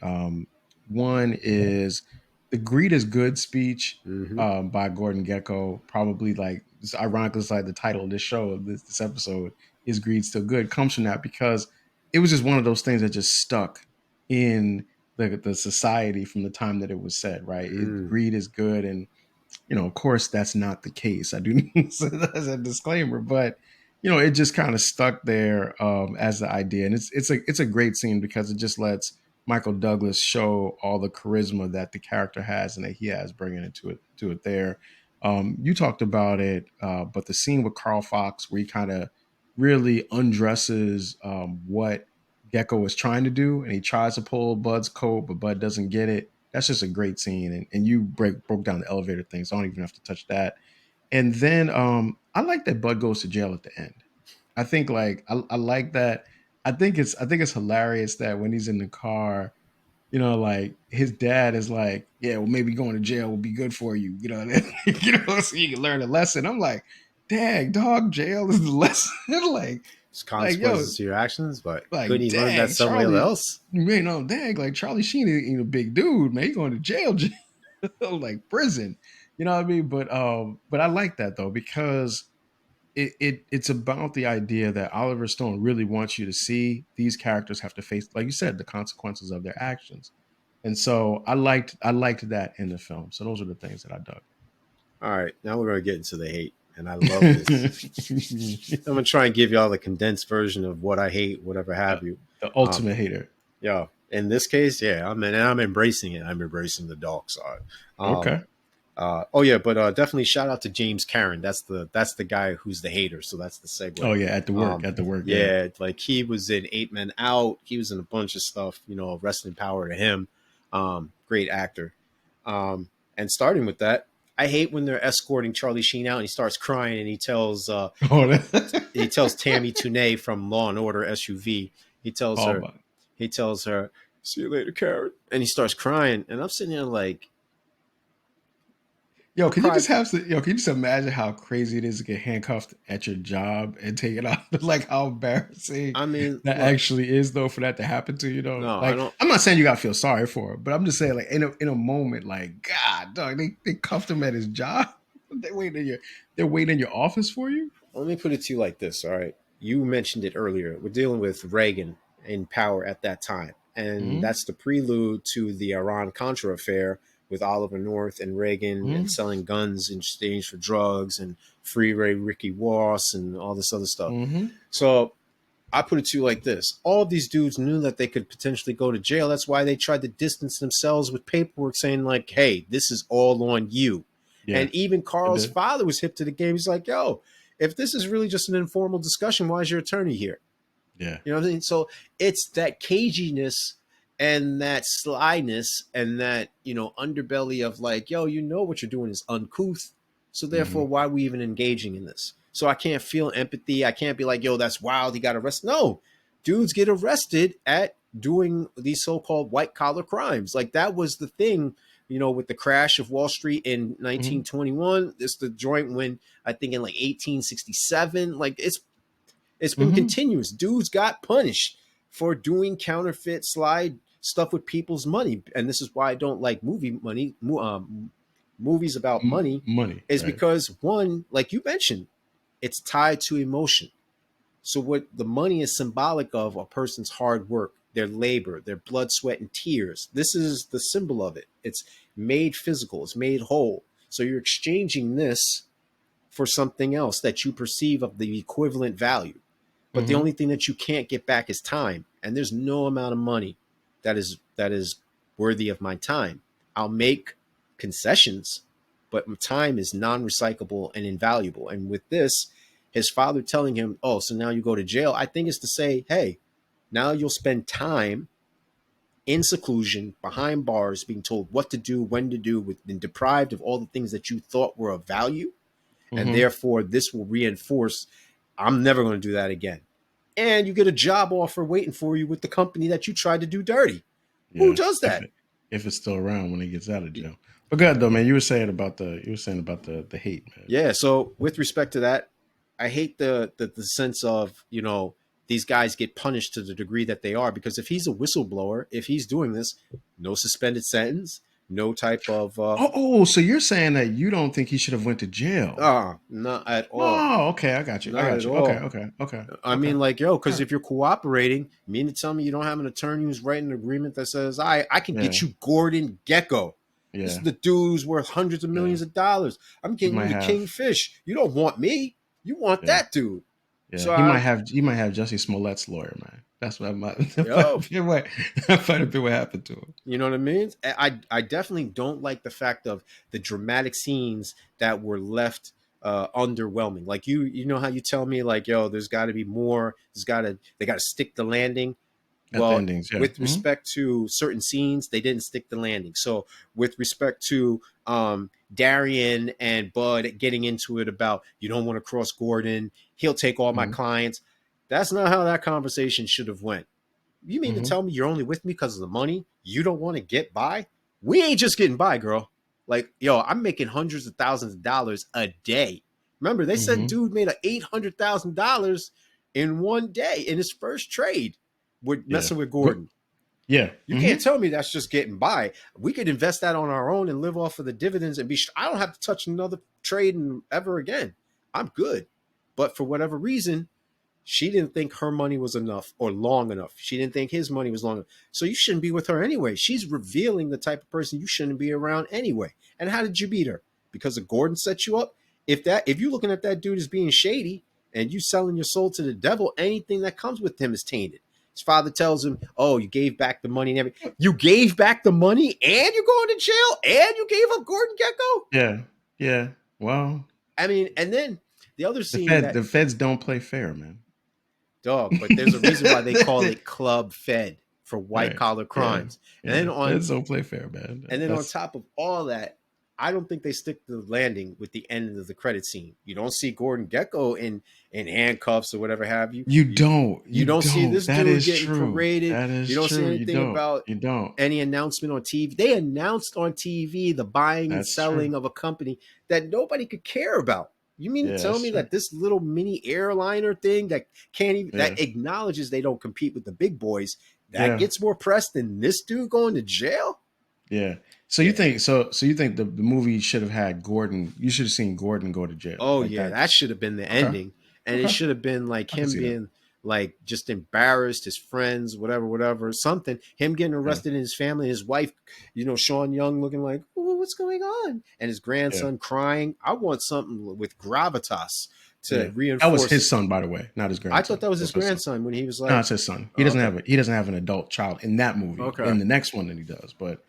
One is the "Greed is Good" speech Mm-hmm. by Gordon Gekko. Probably like it's ironically, it's like the title of this show, this episode is "Greed Still Good," comes from that because it was just one of those things that just stuck in the society from the time that it was said. Right, Mm. greed is good, and of course, that's not the case. I do say that as a disclaimer, but it just kind of stuck there as the idea, and it's a great scene because it just lets Michael Douglas show all the charisma that the character has and that he has bringing it to it there. You talked about it, but the scene with Carl Fox where he kind of really undresses what Gecko was trying to do, and he tries to pull Bud's coat, but Bud doesn't get it. That's just a great scene, and you broke down the elevator thing, so I don't even have to touch that. And then I like that Bud goes to jail at the end. I think like I like that. I think it's hilarious that when he's in the car, like his dad is like, yeah, well, maybe going to jail will be good for you, so you can learn a lesson. I'm like, dang, dog, jail is the lesson. It's Yo, consequences to your actions, but couldn't like, he learn that dang, somewhere Charlie, else? dang, like Charlie Sheen ain't a big dude, man. He going to jail, like prison. You know what I mean? But I like that though because it's about the idea that Oliver Stone really wants you to see these characters have to face, like you said, the consequences of their actions. And so I liked that in the film. So those are the things that I dug. All right, now we're gonna get into the hate, and I love this. I'm gonna try and give y'all the condensed version of what I hate, whatever have you. The Um, ultimate hater. yeah, in this case, yeah, I'm embracing it. I'm embracing the dark side. Um, Okay. oh yeah, but definitely shout out to James Karen. That's the guy who's the hater. So that's the Oh segue. yeah, at the work, yeah. Yeah, like he was in Eight Men Out. He was in a bunch of stuff. Wrestling power to him. Great actor. And starting with that, I hate when they're escorting Charlie Sheen out and he starts crying and he tells Oh, that, he tells Tammy Tooney from Law and Order SUV. He tells oh her my. he tells her, "See you later, Karen." And he starts crying, and I'm sitting there like, Yo, "Don't can you cry." just can you just imagine how crazy it is to get handcuffed at your job and taken out? Like how embarrassing I mean, that look, actually is though for that to happen to you though. no, I Like don't. I'm not saying you gotta feel sorry for it, but I'm just saying like in a moment, like, God, dog, they cuffed him at his job. They're waiting in your office for you? Let me put it to you like this. All right, you mentioned it earlier. We're dealing with Reagan in power at that time, and Mm-hmm. that's the prelude to the Iran Contra affair with Oliver North and Reagan and Mm-hmm. selling guns in exchange for drugs and free Ray Ricky Ross and all this other stuff. Mm-hmm. So I put it to you like this. All of these dudes knew that they could potentially go to jail. That's why they tried to distance themselves with paperwork saying like, hey, this is all on you. Yeah, And even it Carl's did. father was hip to the game. He's like, yo, if this is really just an informal discussion, why is your attorney here? Yeah. You know what I mean? So it's that caginess and that slyness and that, underbelly of like, yo, what you're doing is uncouth. So Mm-hmm. therefore, why are we even engaging in this? So I can't feel empathy. I can't be like, yo, that's wild. He got arrested. No, dudes get arrested at doing these so-called white collar crimes. Like that was the thing, with the crash of Wall Street in Mm-hmm. 1921. It's the joint when I think in like 1867. Like it's been Mm-hmm. continuous. Dudes got punished for doing counterfeit slide stuff with people's money, and this is why I don't like movies about money. Money, Is right? because one, like you mentioned, it's tied to emotion. So what the money is symbolic of a person's hard work, their labor, their blood, sweat, and tears. This is the symbol of it. It's made physical. It's made whole. So you're exchanging this for something else that you perceive of the equivalent value. But the Mm-hmm. only thing that you can't get back is time. And there's no amount of money that is worthy of my time. I'll make concessions, but time is non-recyclable and invaluable. And with this, his father telling him, "Oh, so now you go to jail." I think is to say, "Hey, now you'll spend time in seclusion behind bars, being told what to do, when to do, with been deprived of all the things that you thought were of value, and Mm-hmm. therefore this will reinforce I'm never going to do that again." And you get a job offer waiting for you with the company that you tried to do dirty. Who Yeah. does that? If it's still around when he gets out of jail. But good though, man. You were saying about the hate, man. Yeah. So with respect to that, I hate the sense of these guys get punished to the degree that they are, because if he's a whistleblower, if he's doing this, no suspended sentence, no type of So you're saying that you don't think he should have went to jail? not at all, Oh, okay. I got you. I not got at you. Okay. all. Okay. Okay. I Okay. mean, like, yo, All because right. if you're cooperating, you mean to tell me you don't have an attorney who's writing an agreement that says, I can Yeah. get you Gordon Gecko. This is Yeah. the dude who's worth hundreds of Yeah. millions of dollars. I'm He getting you might the have. Kingfish. You don't want me. You want Yeah. that dude. Yeah. So He might have. He might have Jesse Smollett's lawyer, man. That's what I might. That yo, might be what. That might have been what happened to him. you know what I mean? I definitely don't like the fact of the dramatic scenes that were left underwhelming. Like you know how you tell me like, yo, there's got to be more. They got to stick the landing. At the Well, endings, yeah. with respect to certain scenes, they didn't stick the landing. So with respect to Darian and Bud getting into it about you don't want to cross Gordon, he'll take all my Mm-hmm. clients. That's not how that conversation should have went. You mean to Mm-hmm. tell me you're only with me because of the money? You don't want to get by? We ain't just getting by, girl. Like, yo, I'm making hundreds of thousands of dollars a day. Remember, they said Mm-hmm. dude made a $800,000 in one day in his first trade with Yeah. messing with But Gordon. yeah. You Mm-hmm. can't tell me that's just getting by. We could invest that on our own and live off of the dividends and be. I don't have to touch another trade ever again. I'm good. But for whatever reason, she didn't think her money was enough or long enough. She didn't think his money was long enough. So you shouldn't be with her anyway. She's revealing the type of person you shouldn't be around anyway. And how did you beat her? Because of Gordon set you up? If you're looking at that dude as being shady and you selling your soul to the devil, anything that comes with him is tainted. His father tells him, "Oh, you gave back the money and everything. You gave back the money and you're going to jail and you gave up Gordon Gecko." Yeah. Yeah. Well, I mean, and then the other the scene Fed, that the Feds don't play fair, man. dog, but there's a reason why they call it Club Fed for white Right. collar Yeah. crimes. And then Yeah. on Feds don't play fair, man. on That's top of all that, I don't think they stick the landing with the end of the credit scene. You don't see Gordon Gecko in handcuffs or whatever have you. you You don't. you You don't see don't. this That dude is getting true. paraded. That You is don't see true. You anything don't. about You don't. any announcement on TV. They announced on TV the buying and That's true. selling of a company that nobody could care about. You mean to Yeah, tell that's me true. that this little mini airliner thing that can't even Yeah. that acknowledges they don't compete with the big boys that Yeah. gets more press than this dude going to jail? Yeah. So you Yeah. think so you think the movie should have had Gordon, you should have seen Gordon go to jail. Oh Like yeah, that. that should have been the Okay. ending, and it Okay. should have been like I can him see that. being like just embarrassed, his friends, whatever, something. Him getting Yeah. arrested, and his family, his wife, Sean Young looking like, "Ooh, what's going on?" And his Yeah. grandson crying. I want something with gravitas. to Yeah. That was his reinforce. son, by the way, not his I thought grandson. that was That his was his son. grandson when he was No, like, it's his son. oh, okay, He doesn't have an adult child in that movie. okay. In the next one that he does, but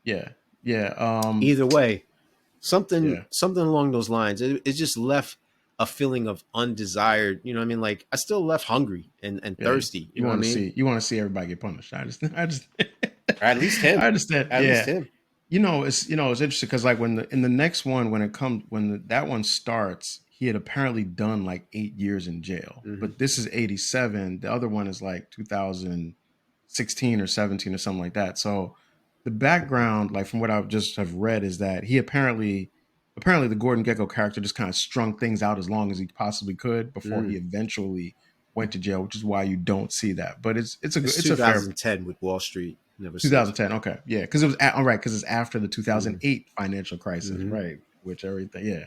yeah, yeah, Either way, yeah, something along those lines. It just left a feeling of undesired. You know what I mean? Like I still left hungry and yeah. thirsty. You know what I mean? You want to see everybody get punished. I just, At least I him. understand. At least Yeah, him. it's interesting because like in the next one that one starts, he had apparently done like 8 years in jail, Hmm. but this is 87. The other one is like 2016 or 17 or something like that. So the background, like from what I just have read, is that he apparently the Gordon Gekko character just kind of strung things out as long as he possibly could before he Mm. eventually went to jail, which is why you don't see that. But It's it's a fair. 2010 with Wall Street. Never says. 2010. Okay. Yeah. Because it was all right. Because it's after the Mm. 2008 financial crisis. Hmm. Right. Which everything. Yeah.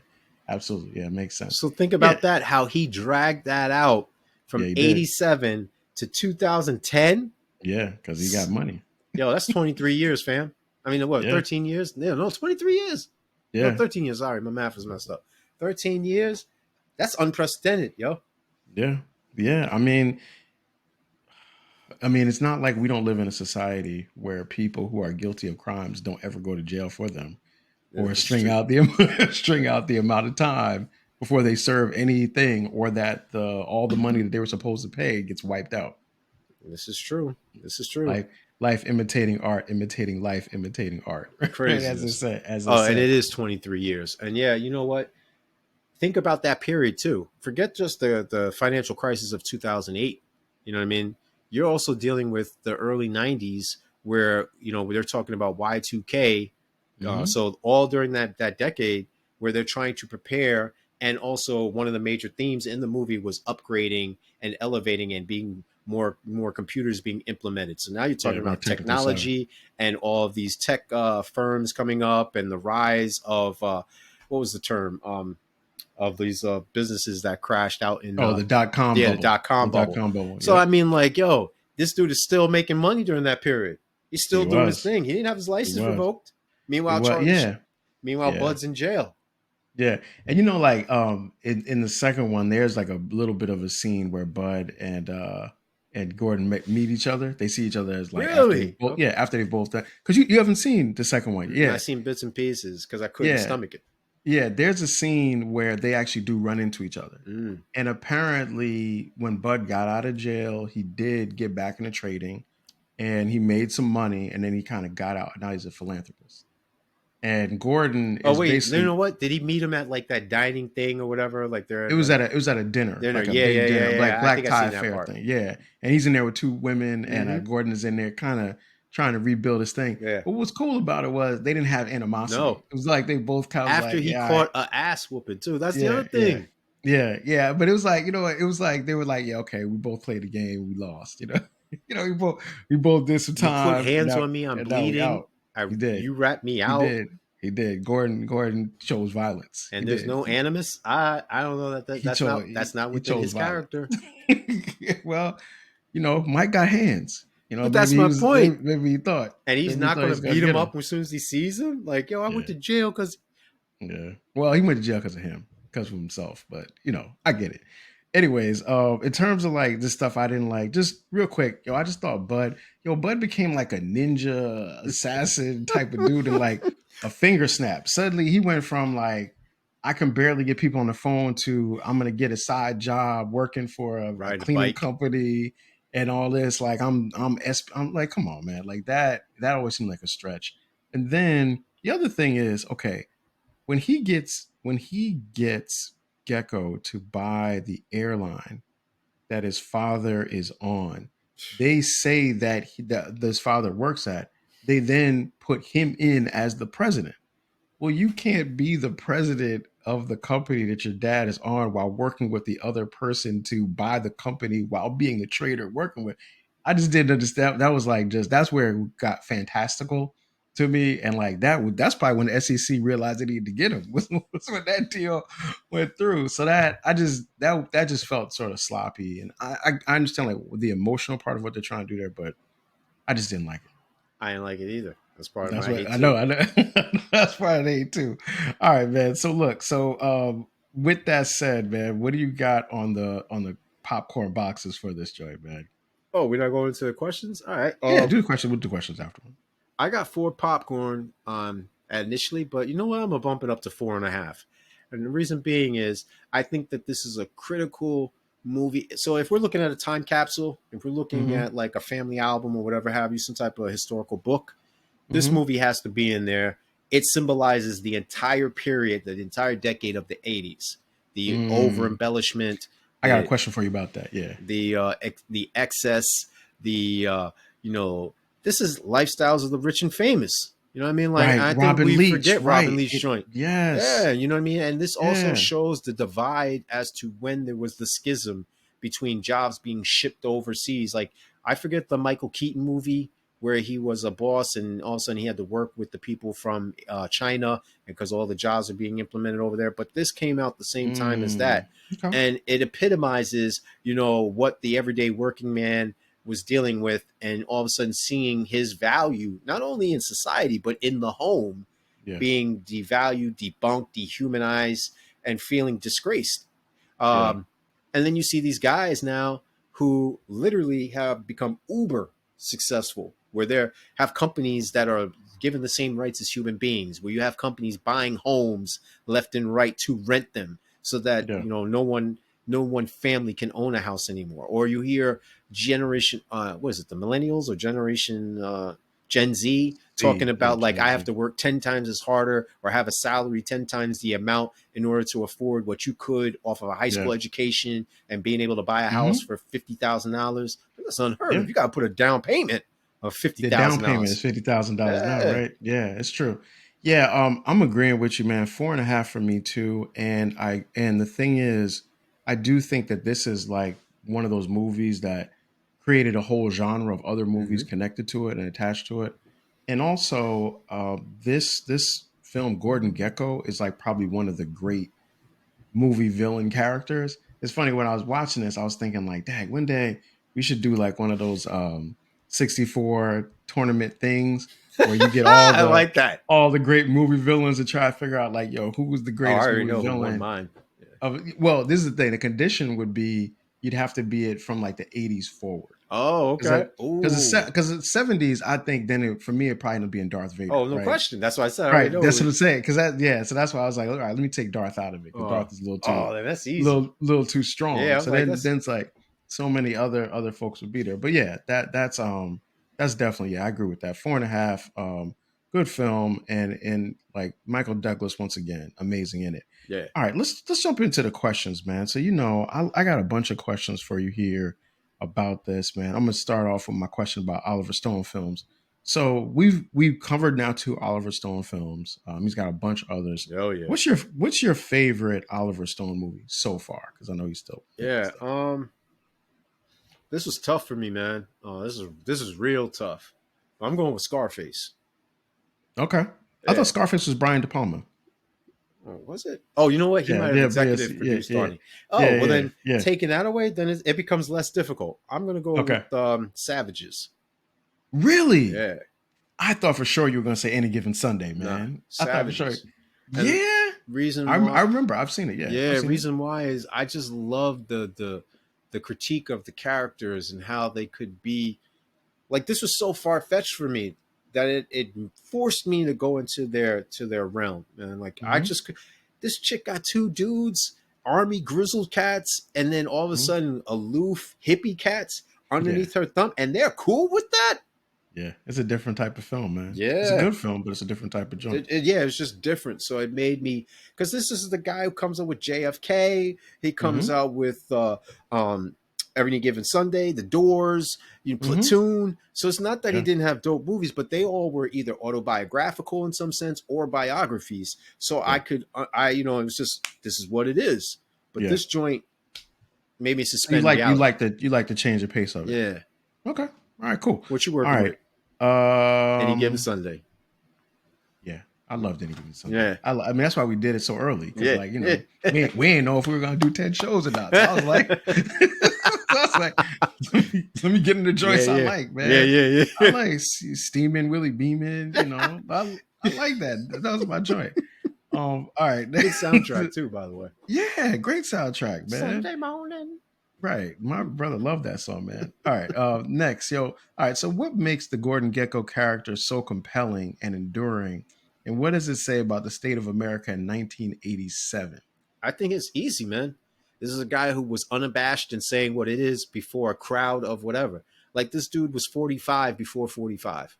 Absolutely. Yeah. Makes sense. So think Yeah. about that. How he dragged that out Yeah. from He did. 87 to 2010. Yeah. Because he got money. Yo, that's 23 years, fam. I mean, what, Yeah. 13 years? No, 23 years. No, Yeah. 13 years. Sorry, my math is messed up. 13 years? That's unprecedented, yo. Yeah. Yeah. It's not like we don't live in a society where people who are guilty of crimes don't ever go to jail for them or It's true. string out the amount of time before they serve anything or that all the money that they were supposed to pay gets wiped out. This is true. This is true. Life, life imitating art, imitating life, imitating art. Right, Craziness. as I Oh, and it say. is 23 years. And yeah, you know what? Think about that period too. Forget just the financial crisis of 2008. You know what I mean? You're also dealing with the early 90s where, they're talking about Y2K. Hmm. So all during that decade where they're trying to prepare. And also one of the major themes in the movie was upgrading and elevating and being more computers being implemented. So now you're Yeah, talking more about technical savvy. technology and all of these tech firms coming up and the rise of what was the term of these businesses that crashed out in Oh, the dot com the bubble. dot com The dot bubble. com bubble. So I Yep. mean, like, yo, this dude is still making money during that period. He's He still doing his was. thing. He didn't have his He license was. revoked. He Meanwhile, was. Yeah. Yeah. Bud's in jail. Yeah. And like in the second one, there's like a little bit of a scene where Bud and Gordon meet each other. They see each other as like after they Really? both Okay. after they both done because you haven't seen the second one. I Yeah. seen bits and pieces because I couldn't Yeah. stomach it. Yeah, there's a scene where they actually do run into each other. Mm. And apparently, when Bud got out of jail, he did get back into trading and he made some money and then he kind of got out. Now he's a philanthropist. And Gordon Oh is wait, you basically know what? Did he meet him at like that dining thing or whatever? Like they're it at was the at a dinner, dinner. like a Yeah, big yeah, yeah, dinner, yeah. I black think I tie seen that affair part. thing. Yeah. And he's in there with two women and Mm-hmm. Gordon is in there kind of trying to rebuild his thing. Yeah. But what's cool about it was they didn't have animosity. No. It was like they both kind of was After like, he yeah, all right. caught a ass whooping too. That's the Yeah, other yeah. thing. Yeah. But it was like, it was like they were like, yeah, okay, we both played the game, we lost, we both did some You put time hands on me, I'm and now we bleeding. out. He did. You rat me He out, did. He did. Gordon chose violence. He and there's did. no animus. I don't know He chose that's not he within chose his violence. character. Well, Mike got hands. But that's my point. Maybe he thought. And he's Maybe he not thought he going was to gonna beat him get him. up as soon as he sees him. Like, yo, I went Yeah. to jail because Yeah. Well, he went to jail because of him, because of himself. But I get it. Anyways, in terms of like this stuff I didn't like, just real quick, I just thought Bud became like a ninja assassin type of dude and like a finger snap. Suddenly he went from like I can barely get people on the phone to I'm gonna get a side job working for a riding a cleaning bike. company and all this. Like I'm like, come on, man. Like that always seemed like a stretch. And then the other thing is, okay, when he gets Gecko to buy the airline that his father is on, they say that his father works at. They then put him in as the president. Well, you can't be the president of the company that your dad is on while working with the other person to buy the company while being the trader working with. I just didn't understand. That was like that's where it got fantastical to me, and like that's probably when the SEC realized they needed to get him was when that deal went through. So that that just felt sort of sloppy, and I understand like the emotional part of what they're trying to do there, but I just didn't like it. I didn't like it either. That's part of That's my what hate I know. too. I know. That's Friday too. All right, man. So look, with that said, man, what do you got on the popcorn boxes for this joint, man? Oh, we're not going into the questions. All right. Yeah, do the question with the questions afterward. I got 4 popcorn initially, but you know what? I'm gonna bump it up to 4.5. And the reason being is I think that this is a critical movie. So if we're looking at a time capsule, if we're looking Mm-hmm. at like a family album or whatever have you, some type of historical book, this Mm-hmm. movie has to be in there. It symbolizes the entire period, the entire decade of the 80s, the over Mm. embellishment, I got a the question for you about that. Yeah. the excess, the you know, this is lifestyles of the rich and famous. You know what I mean? Like Right. I think Robin we Leach. forget Robin Right. Leach joint. Yes. Yeah, you know what I mean? And this also Yeah. shows the divide as to when there was the schism between jobs being shipped overseas. Like I forget the Michael Keaton movie where he was a boss and all of a sudden he had to work with the people from China because all the jobs are being implemented over there. But this came out the same time as Mm. that. Okay. And it epitomizes, you know, what the everyday working man was dealing with, and all of a sudden seeing his value not only in society but in the home Yeah. being devalued, debunked, dehumanized, and feeling disgraced. Yeah. Um, and then you see these guys now who literally have become uber successful, where they have companies that are given the same rights as human beings, where you have companies buying homes left and right to rent them, so that Yeah. you know no one family can own a house anymore. Or you hear generation, what is it, the millennials or generation Gen Z talking Z. Yeah. about like Gen I have Z. to work 10 times as harder or have a salary 10 times the amount in order to afford what you could off of a high Yeah. school education and being able to buy a house Mm-hmm. for $50,000. That's unheard Yeah. of. You got to put a down payment of fifty The down thousand payment is dollars. $50,000 now, Yeah. right? Yeah, it's true. Yeah, I'm agreeing with you, man. 4.5 for me too. And the thing is, I do think that this is like one of those movies that created a whole genre of other movies Mm-hmm. connected to it and attached to it. And also, this film, Gordon Gecko, is like probably one of the great movie villain characters. It's funny when I was watching this, I was thinking like, dang, one day we should do like one of those 64 tournament things where you get I like that. all the great movie villains and try to figure out like, yo, who was the Oh, I greatest already movie know who won villain mine. of well, this is the thing. The condition would be you'd have to be it from like the 80s forward. Oh, okay. Ooh. Because the 70s, I think then for me it probably ended up being Darth Vader, Oh, no right? question. That's why I said I already Right, know that's who. what I'm saying. Because that, yeah, so that's why I was like, all right, let me take Darth out of it because Oh, Darth is a little too, oh, then that's easy. little too strong. Yeah, I was So like, then, that's it's like so many other folks would be there. But yeah, that's definitely, yeah, I agree with that. 4.5, good film, and like Michael Douglas once again, amazing in it. yeah. All right, let's jump into the questions, man. So I got a bunch of questions for you here about this, man. I'm gonna start off with my question about Oliver Stone films. So we've covered now 2 Oliver Stone films. He's got a bunch of others. Oh yeah. What's your favorite Oliver Stone movie so far? Because I know he's still making Yeah. stuff. This was tough for me, man. This is real tough. I'm going with Scarface. Okay, I thought Yeah. Scarface was Brian De Palma. Oh, was it? Oh, you know what? He Yeah, might have yeah, yes, executive yeah, produced yeah, on it. Oh, yeah, well yeah, then yeah. taking that away, then it becomes less difficult. I'm gonna go Okay, with Savages. really? Yeah. I thought for sure you were gonna say Any Given Sunday, Nah. man. I thought for sure. Savages. And Yeah, reason I why remember. I've seen it. Yeah, I've Yeah, seen it. reason why is I just love the critique of the characters and how they could be like this was so far fetched for me that it forced me to go into their realm. And like I Hmm. just this chick got 2 dudes, army grizzled cats, and then all of a Hmm. sudden aloof hippie cats Yeah, underneath her thumb, and they're cool with that. yeah. It's a different type of film, man. It's a Yeah. good film, but it's a different type of joint. Yeah, it's just different. So it made me because this is the guy who comes out with JFK. He comes Hmm. out with um, Every Given Sunday, The Doors, Hmm. Platoon. So it's not that he Yeah, didn't have dope movies, but they all were either autobiographical in some sense or biographies. So I yeah, could, it was just this is what it is. But yeah. this joint made me You suspend like you reality. like the you like the change of pace of it. Yeah, Okay. All right. Cool. what you All working right. with? Any Given Sunday. Yeah, I loved Any Given Sunday. Yeah, I mean, that's why we did it so early because, yeah, like, yeah. we didn't know if we were gonna do 10 shows or not. So I was like, let me get in the Yeah, joints I yeah, like, yeah, man. yeah, I yeah. like Steaming Willie Beeman. I like that. That was my joint. All right. Good soundtrack too, by the way. Yeah, great soundtrack, man. Sunday morning. Right. My brother loved that song, man. All right. Next, yo. All right. So, what makes the Gordon Gekko character so compelling and enduring? And what does it say about the state of America in 1987? I think it's easy, man. This is a guy who was unabashed in saying what it is before a crowd of whatever. Like this dude was 45 before 45.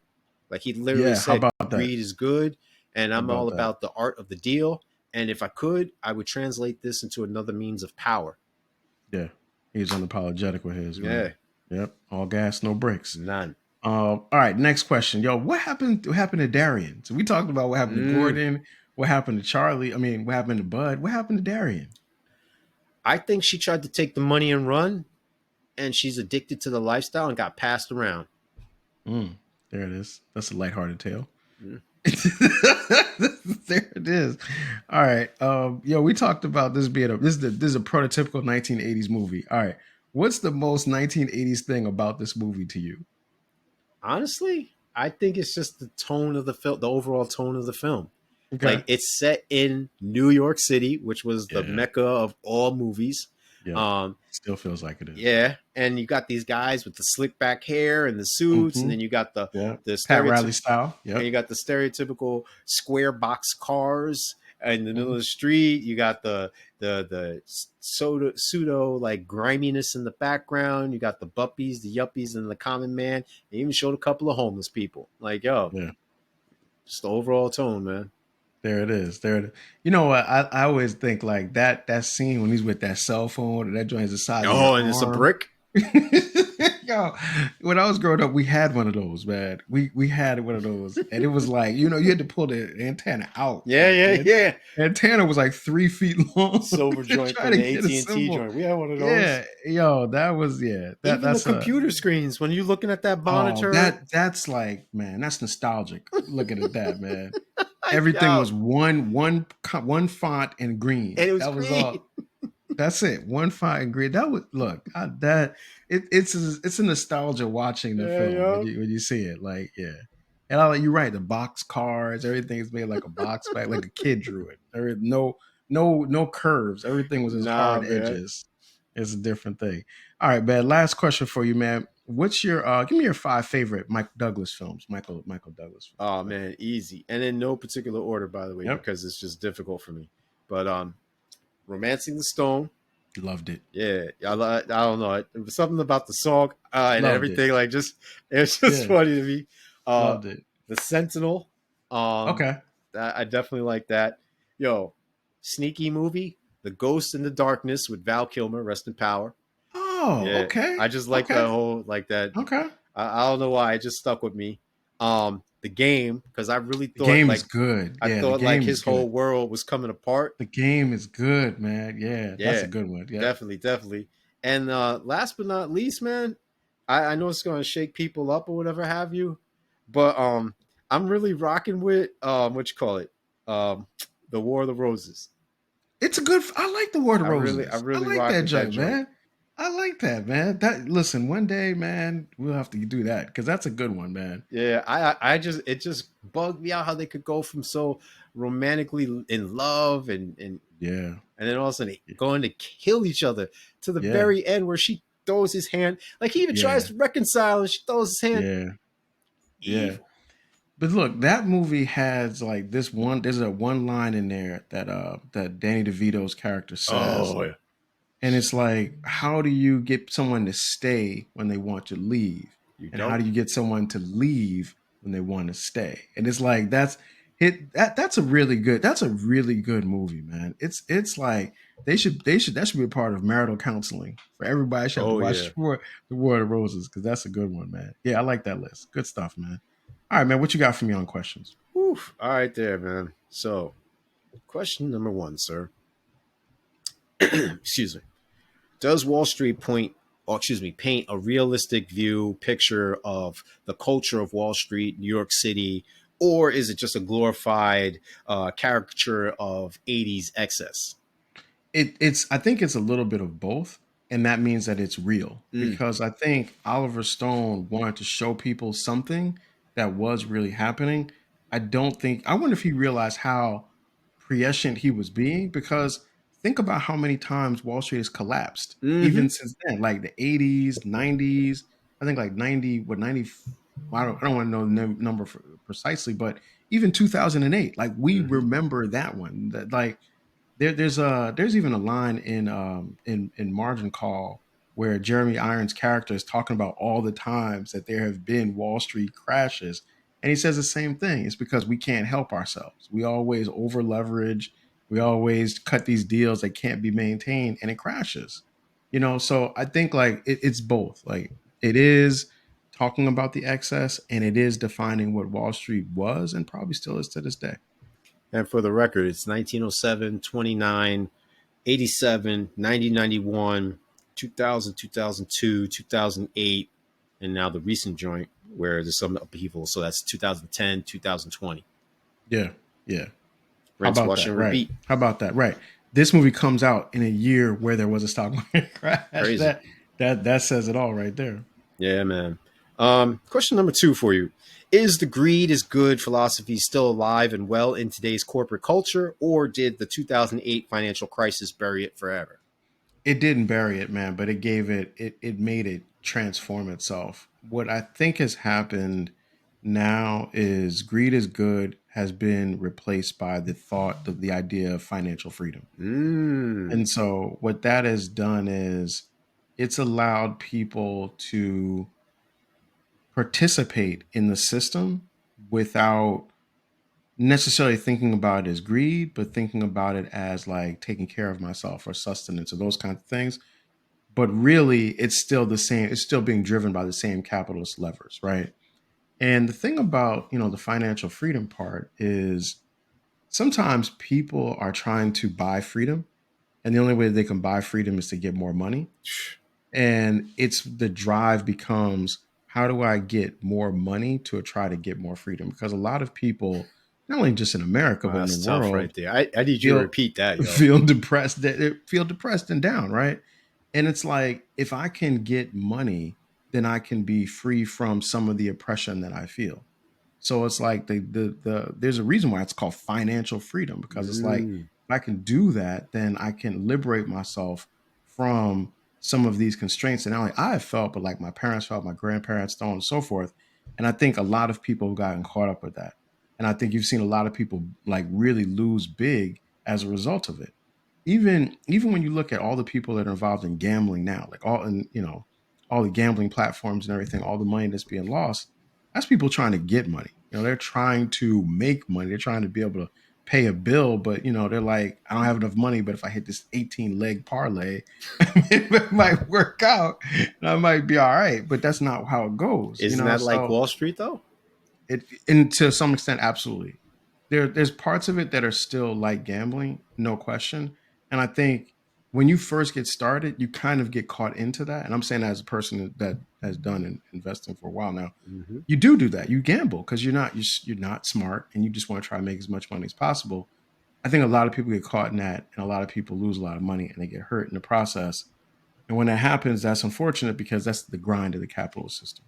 Like he literally Yeah. How said, about that? greed is good, and How I'm all about that? about the art of the deal. And if I could, I would translate this into another means of power. Yeah. He's unapologetic with his Yeah, greed. Yep. All gas, no brakes. none. All right. Next question, yo. What happened? What happened to Darian? So we talked about what happened to Gordon. What happened to Charlie? I mean, what happened to Bud? What happened to Darian? I think she tried to take the money and run, and she's addicted to the lifestyle and got passed around. There it is. That's a lighthearted tale. Mm. There it is. All right. Yo, we talked about this being this is a prototypical 1980s movie. All right. What's the most 1980s thing about this movie to you? Honestly, I think it's just the tone of the film, the overall tone of the film. Okay. Like it's set in New York City, which was the Yeah. mecca of all movies. Yeah. Still feels like it is. Yeah, and you got these guys with the slick back hair and the suits, and then you got the Pat Riley style. and you got the stereotypical square box cars in the middle of the street. You got the pseudo like griminess in the background. You got the buppies, the yuppies, and the common man. They even showed a couple of homeless people. Like, yo, just the overall tone, man. There it is. There it is. You know what? I always think like that scene when he's with that cell phone and that joint's the size of your and it's a arm. brick. Yo, when I was growing up, we had one of those, man. We had one of those, and it was like, you had to pull the antenna out. Yeah. Antenna was like 3 feet long. Silver joint from the AT&T joint. We had one of those. Yeah, yo, that was Even the computer screens when you're looking at that monitor. That's like, man, that's nostalgic. Looking at that, man. Everything was one font and green. And it was that was green. all. That's it. One font and green. That was it's a nostalgia watching the film when you see it. Like, yeah. And you're right. The box cars, everything is made like a box back, like a kid drew it. There is no curves. Everything was hard edges. It's a different thing. All right, man. Last question for you, man. What's your give me your 5 favorite Michael Douglas films? Michael Douglas films. Oh man, easy. And in no particular order, by the way, because it's just difficult for me. But Romancing the Stone. Loved it. Yeah. I don't know. It was something about the song and loved everything. Like it's just funny to me. Loved it. The Sentinel. Okay. I definitely like that. Yo, sneaky movie. The Ghost in the Darkness with Val Kilmer, rest in power. Oh, yeah. Okay. I just like that whole that. Okay. I don't know why it just stuck with me. The Game, because I really thought the game is good. I thought like his whole world was coming apart. The Game is good, man. Yeah, that's a good one. Yeah, definitely. And last but not least, man, I know it's going to shake people up or whatever have you, but I'm really rocking with what you call it, the War of the Roses. It's a good. I like the War of the Roses. I really like that joint, man. I like that, man. Listen, one day, man, we'll have to do that because that's a good one, man. Yeah, it just bugged me out how they could go from so romantically in love and then all of a sudden going to kill each other to the very end where she throws his hand, like he even tries to reconcile and she throws his hand. Yeah. But look, that movie has like this one. There's a one line in there that Danny DeVito's character says. Oh yeah. And it's like, how do you get someone to stay when they want to leave? How do you get someone to leave when they want to stay? And it's like that's a really good movie, man. It's like that should be a part of marital counseling for everybody. Should have to watch the War of the Roses because that's a good one, man. Yeah, I like that list. Good stuff, man. All right, man. What you got for me on questions? Oof. All right, there, man. So, question number 1, sir. Excuse me. Does Wall Street paint a realistic picture of the culture of Wall Street, New York City, or is it just a glorified caricature of 80s excess? I think it's a little bit of both, and that means that it's real because I think Oliver Stone wanted to show people something that was really happening. I wonder if he realized how prescient he was being, because think about how many times Wall Street has collapsed Mm-hmm. even since then, like the 80s, 90s. I think like 90, what 90, I don't want to know the number precisely, but even 2008, like we Mm-hmm. remember that one. That like there's even a line in Margin Call where Jeremy Irons' character is talking about all the times that there have been Wall Street crashes, and he says the same thing. It's because we can't help ourselves. We always over leverage. We always cut these deals that can't be maintained, and it crashes. So I think like it's both. Like it is talking about the excess, and it is defining what Wall Street was and probably still is to this day. And for the record, it's 1907, 29, 87, 90, 91, 2000, 2002, 2008, and now the recent joint where there's some upheaval. So that's 2010, 2020. Yeah, yeah. How Rinse, about wash, that? and Right. repeat. How about that? Right. This movie comes out in a year where there was a stock market crash. Crazy. That says it all right there. Yeah, man. Question number 2 for you. Is the greed is good philosophy still alive and well in today's corporate culture, or did the 2008 financial crisis bury it forever? It didn't bury it, man, but it made it transform itself. What I think has happened now is greed is good has been replaced by the idea of financial freedom. Mm. And so what that has done is it's allowed people to participate in the system without necessarily thinking about it as greed, but thinking about it as like taking care of myself or sustenance or those kinds of things. But really, it's still the same. It's still being driven by the same capitalist levers, right? And the thing about the financial freedom part is sometimes people are trying to buy freedom, and the only way they can buy freedom is to get more money. And it's the drive becomes, how do I get more money to try to get more freedom? Because a lot of people, not only just in America but in the That's tough right world, there. I need you to feel repeat that, yo. feel depressed. They feel depressed and down, right? And it's like, if I can get money, then I can be free from some of the oppression that I feel. So it's like there's a reason why it's called financial freedom, because it's like, Mm. if I can do that, then I can liberate myself from some of these constraints that not only I have felt, but like my parents felt, my grandparents, so on and so forth. And I think a lot of people have gotten caught up with that. And I think you've seen a lot of people like really lose big as a result of it. Even when you look at all the people that are involved in gambling now, like all the gambling platforms and everything, all the money that's being lost, that's people trying to get money. They're trying to make money. They're trying to be able to pay a bill, but they're like, I don't have enough money, but if I hit this 18 leg parlay, it might work out and I might be all right. But that's not how it goes, Isn't that like So Wall Street though? and to some extent, absolutely. There's parts of it that are still like gambling, no question. And I think when you first get started, you kind of get caught into that. And I'm saying that as a person that has done investing for a while now, Mm-hmm. you do that. You gamble because you're not smart, and you just want to try to make as much money as possible. I think a lot of people get caught in that, and a lot of people lose a lot of money and they get hurt in the process. And when that happens, that's unfortunate because that's the grind of the capitalist system.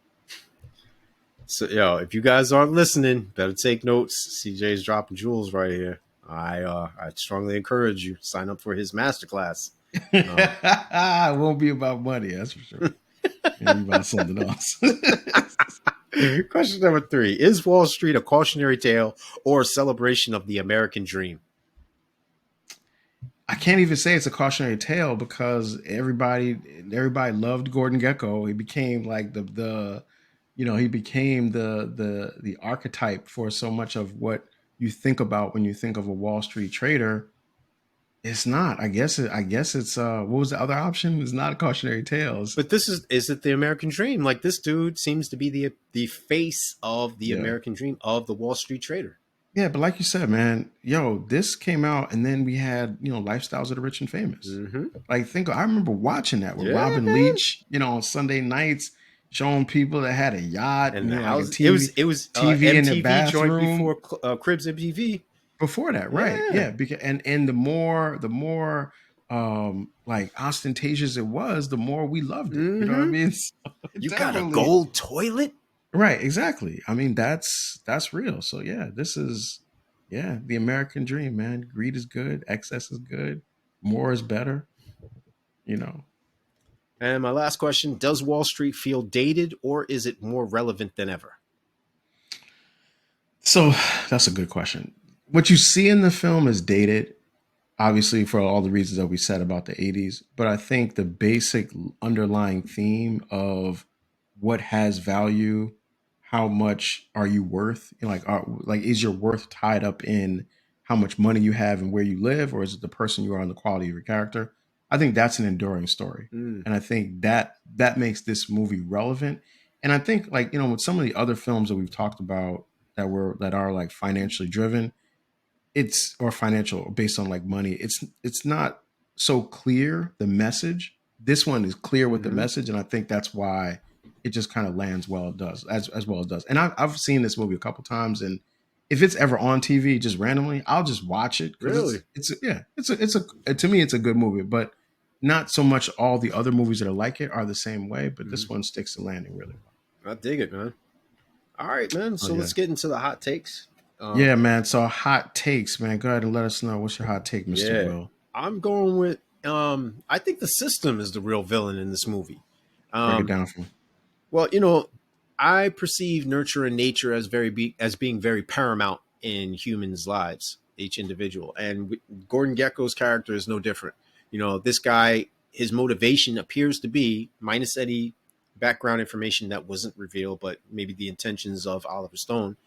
So, yo, if you guys aren't listening, better take notes. CJ's dropping jewels right here. I strongly encourage you sign up for his masterclass. It won't be about money, that's for sure. It'll be about something else. Question number 3: Is Wall Street a cautionary tale or a celebration of the American dream? I can't even say it's a cautionary tale because everybody loved Gordon Gekko. He became like he became the archetype for so much of what you think about when you think of a Wall Street trader. It's not. I guess it's what was the other option? It's not a cautionary tales. But this is it the American dream? Like, this dude seems to be the face of the Yeah. American dream of the Wall Street trader. Yeah, but like you said, man, this came out and then we had, Lifestyles of the Rich and Famous. Mm-hmm. Like I remember watching that with Yeah, Robin man. Leach, on Sunday nights, showing people that had a yacht, And the like a house, it was TV in their MTV joint bathroom. before Cribs MTV. Before that, right? Yeah. Yeah, because and the more like ostentatious it was, the more we loved it. You know what I Mm-hmm. mean? So it You got a definitely. gold toilet? Right, exactly. I mean, that's real. So yeah, Yeah, the American dream, man. Greed is good, excess is good, more is better. You know. And my last question: does Wall Street feel dated, or is it more relevant than ever? So that's a good question. What you see in the film is dated, obviously for all the reasons that we said about the 80s, but I think the basic underlying theme of what has value, how much are you worth, like is your worth tied up in how much money you have and where you live, or is it the person you are and the quality of your character? I think that's an enduring story. Mm. And I think that makes this movie relevant. And I think, like, with some of the other films that we've talked about that are like financially driven, it's or financial based on like money, it's not so clear the message. This one is clear with the Mm-hmm. message, and I think that's why it just kind of lands well. It does as well as it does. And I've seen this movie a couple times, and if it's ever on TV just randomly, I'll just watch it because Really? it's to me it's a good movie, but not so much all the other movies that are like it are the same way, but Mm-hmm. this one sticks to landing really I dig it, man. All right, man. well. Oh So yeah. let's get into the hot takes. Yeah, man. So hot takes, man. Go ahead and let us know what's your hot take, Mr. Yeah, Will. I'm going with. I think the system is the real villain in this movie. Break it Um, down for me. well, I perceive nurture and nature as as being very paramount in humans' lives, each individual. And Gordon Gekko's character is no different. This guy, his motivation appears to be, minus any background information that wasn't revealed, but maybe the intentions of Oliver Stone.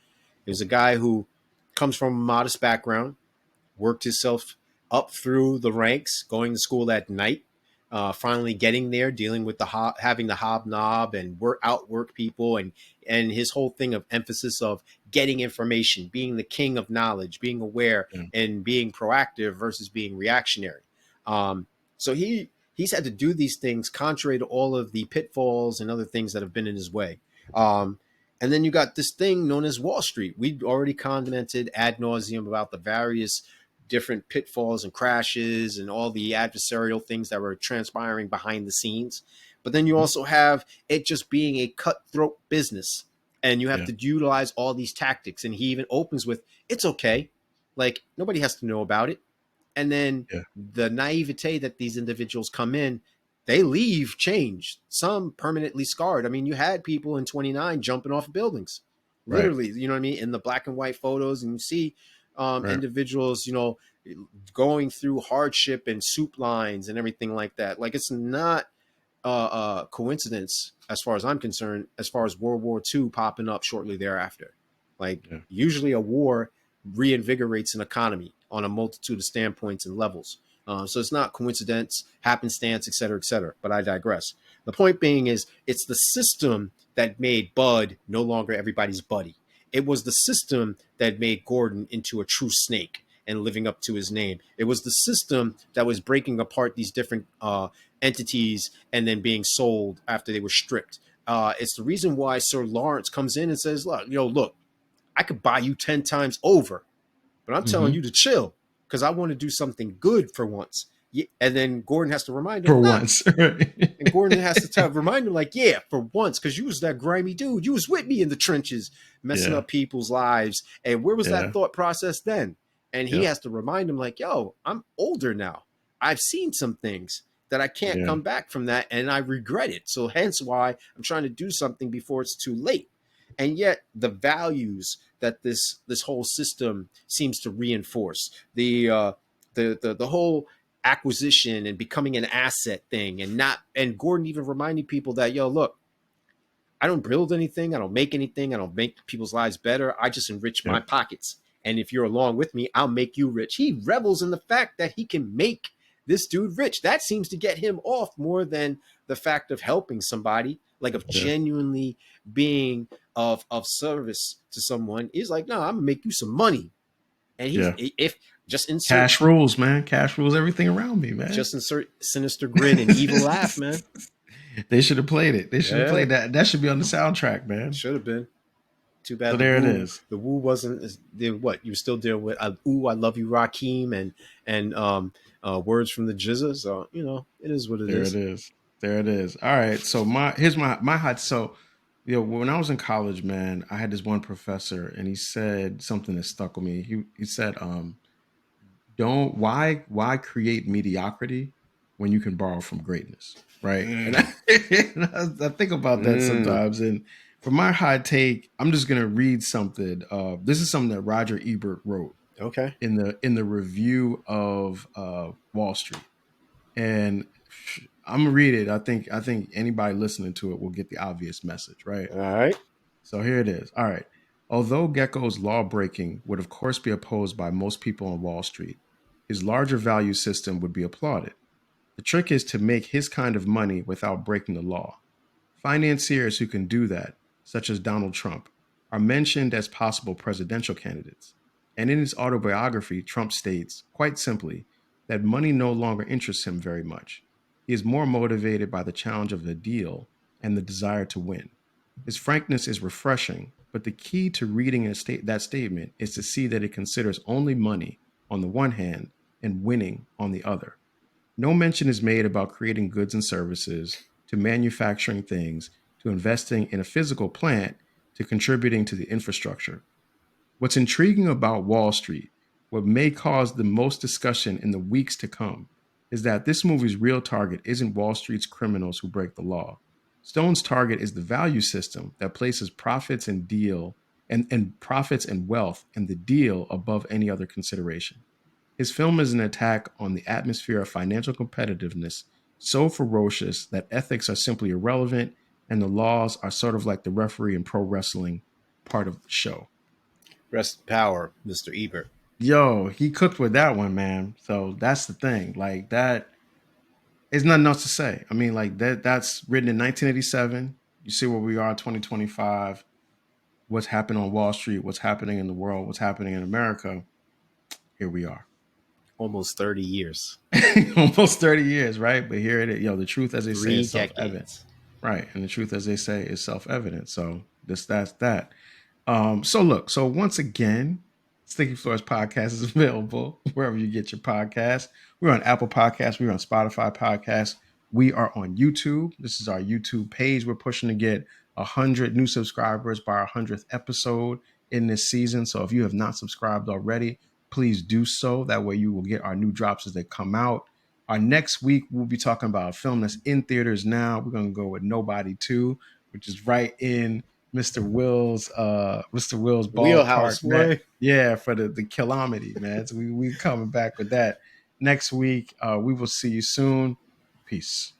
Is a guy who comes from a modest background, worked himself up through the ranks, going to school at night, finally getting there, dealing with having the hobnob and outwork people, and his whole thing of emphasis of getting information, being the king of knowledge, being aware, Yeah. and being proactive versus being reactionary. So he's had to do these things contrary to all of the pitfalls and other things that have been in his way. And then you got this thing known as Wall Street. We'd already commented ad nauseum about the various different pitfalls and crashes and all the adversarial things that were transpiring behind the scenes. But then you also have it just being a cutthroat business, and you have Yeah. to utilize all these tactics. And he even opens with, "It's okay, like nobody has to know about it." And then Yeah. the naivete that these individuals come in, they leave changed, some permanently scarred. I mean, you had people in 29 jumping off buildings, Right. literally, you know what I mean, in the black and white photos. And you see Right. individuals, going through hardship and soup lines and everything like that. Like, it's not coincidence, as far as I'm concerned, as far as World War II popping up shortly thereafter. Like, Yeah. usually a war reinvigorates an economy on a multitude of standpoints and levels. So it's not coincidence, happenstance, et cetera, et cetera. But I digress. The point being is, it's the system that made Bud no longer everybody's buddy. It was the system that made Gordon into a true snake and living up to his name. It was the system that was breaking apart these different entities and then being sold after they were stripped. It's the reason why Sir Lawrence comes in and says, look, I could buy you 10 times over, but I'm telling Mm-hmm. you to chill because I want to do something good for once. Yeah. And then Gordon has to remind him, For nah. once. And Gordon has to remind him, like, yeah, for once, because you was that grimy dude. You was with me in the trenches, messing Yeah. up people's lives. And where was that Yeah. thought process then? And he Yep. has to remind him, like, yo, I'm older now. I've seen some things that I can't Yeah. come back from that, and I regret it. So hence why I'm trying to do something before it's too late. And yet the values that this whole system seems to reinforce, the whole acquisition and becoming an asset thing, and Gordon even reminding people that, yo, look, I don't build anything, I don't make anything, I don't make people's lives better, I just enrich my Yep. pockets. And if you're along with me, I'll make you rich. He revels in the fact that he can make this dude rich. That seems to get him off more than the fact of helping somebody, like of Yeah. genuinely being of service to someone. He's like, no, I'm gonna make you some money. And he's, Yeah. if just insert Cash rules, man. Cash rules everything around me, man. just insert sinister grin and evil laugh, man. They should have played it. They should have Yeah, played that. That should be on the soundtrack, man. should have been. Too So bad there it is. the woo wasn't. What you were still dealing with? Ooh, I love you, Raheem, and words from the Jizza. So it is what it There it is. is. There it is. All right. So here's my hot. So When I was in college, man, I had this one professor, and he said something that stuck with me. He said, "Don't why create mediocrity when you can borrow from greatness, right?" And Mm, I think about that mm. sometimes. And for my high take, I'm just gonna read something. This is something that Roger Ebert wrote Okay. in the review of Wall Street, and I'm gonna read it. I think anybody listening to it will get the obvious message, right? All right. So here it is. All right. Although Gecko's law breaking would, of course, be opposed by most people on Wall Street, his larger value system would be applauded. The trick is to make his kind of money without breaking the law. Financiers who can do that, such as Donald Trump, are mentioned as possible presidential candidates. And in his autobiography, Trump states, quite simply, that money no longer interests him very much. He is more motivated by the challenge of the deal and the desire to win. His frankness is refreshing, but the key to reading that statement is to see that it considers only money on the one hand and winning on the other. No mention is made about creating goods and services, to manufacturing things, to investing in a physical plant, to contributing to the infrastructure. What's intriguing about Wall Street, what may cause the most discussion in the weeks to come, is that this movie's real target isn't Wall Street's criminals who break the law. Stone's target is the value system that places profits and wealth and the deal above any other consideration. His film is an attack on the atmosphere of financial competitiveness so ferocious that ethics are simply irrelevant and the laws are sort of like the referee in pro wrestling part of the show. Rest in power, Mr. Ebert. Yo, he cooked with that one, man. So that's the thing. Like that is nothing else to say. I mean, like that's written in 1987. You see where we are in 2025, what's happened on Wall Street, what's happening in the world, what's happening in America. Here we are. Almost 30 years. Almost 30 years, right? But here it is. Yo, the truth, as they say, Three is self-evident. decades. Right. And the truth, as they say, is self-evident. So that's that. So look, so once again, Sticky Floors Podcast is available wherever you get your podcasts. We're on Apple Podcasts, we're on Spotify Podcasts, we are on YouTube. This is our YouTube page. We're pushing to get 100 new subscribers by our 100th episode in this season. So if you have not subscribed already, please do so. That way you will get our new drops as they come out. Our next week, we'll be talking about a film that's in theaters now. We're going to go with Nobody 2, which is right in Mr. Will's ballpark, Wheelhouse, man. boy. Yeah, for the calamity, man. So we coming back with that next week. We will see you soon. Peace.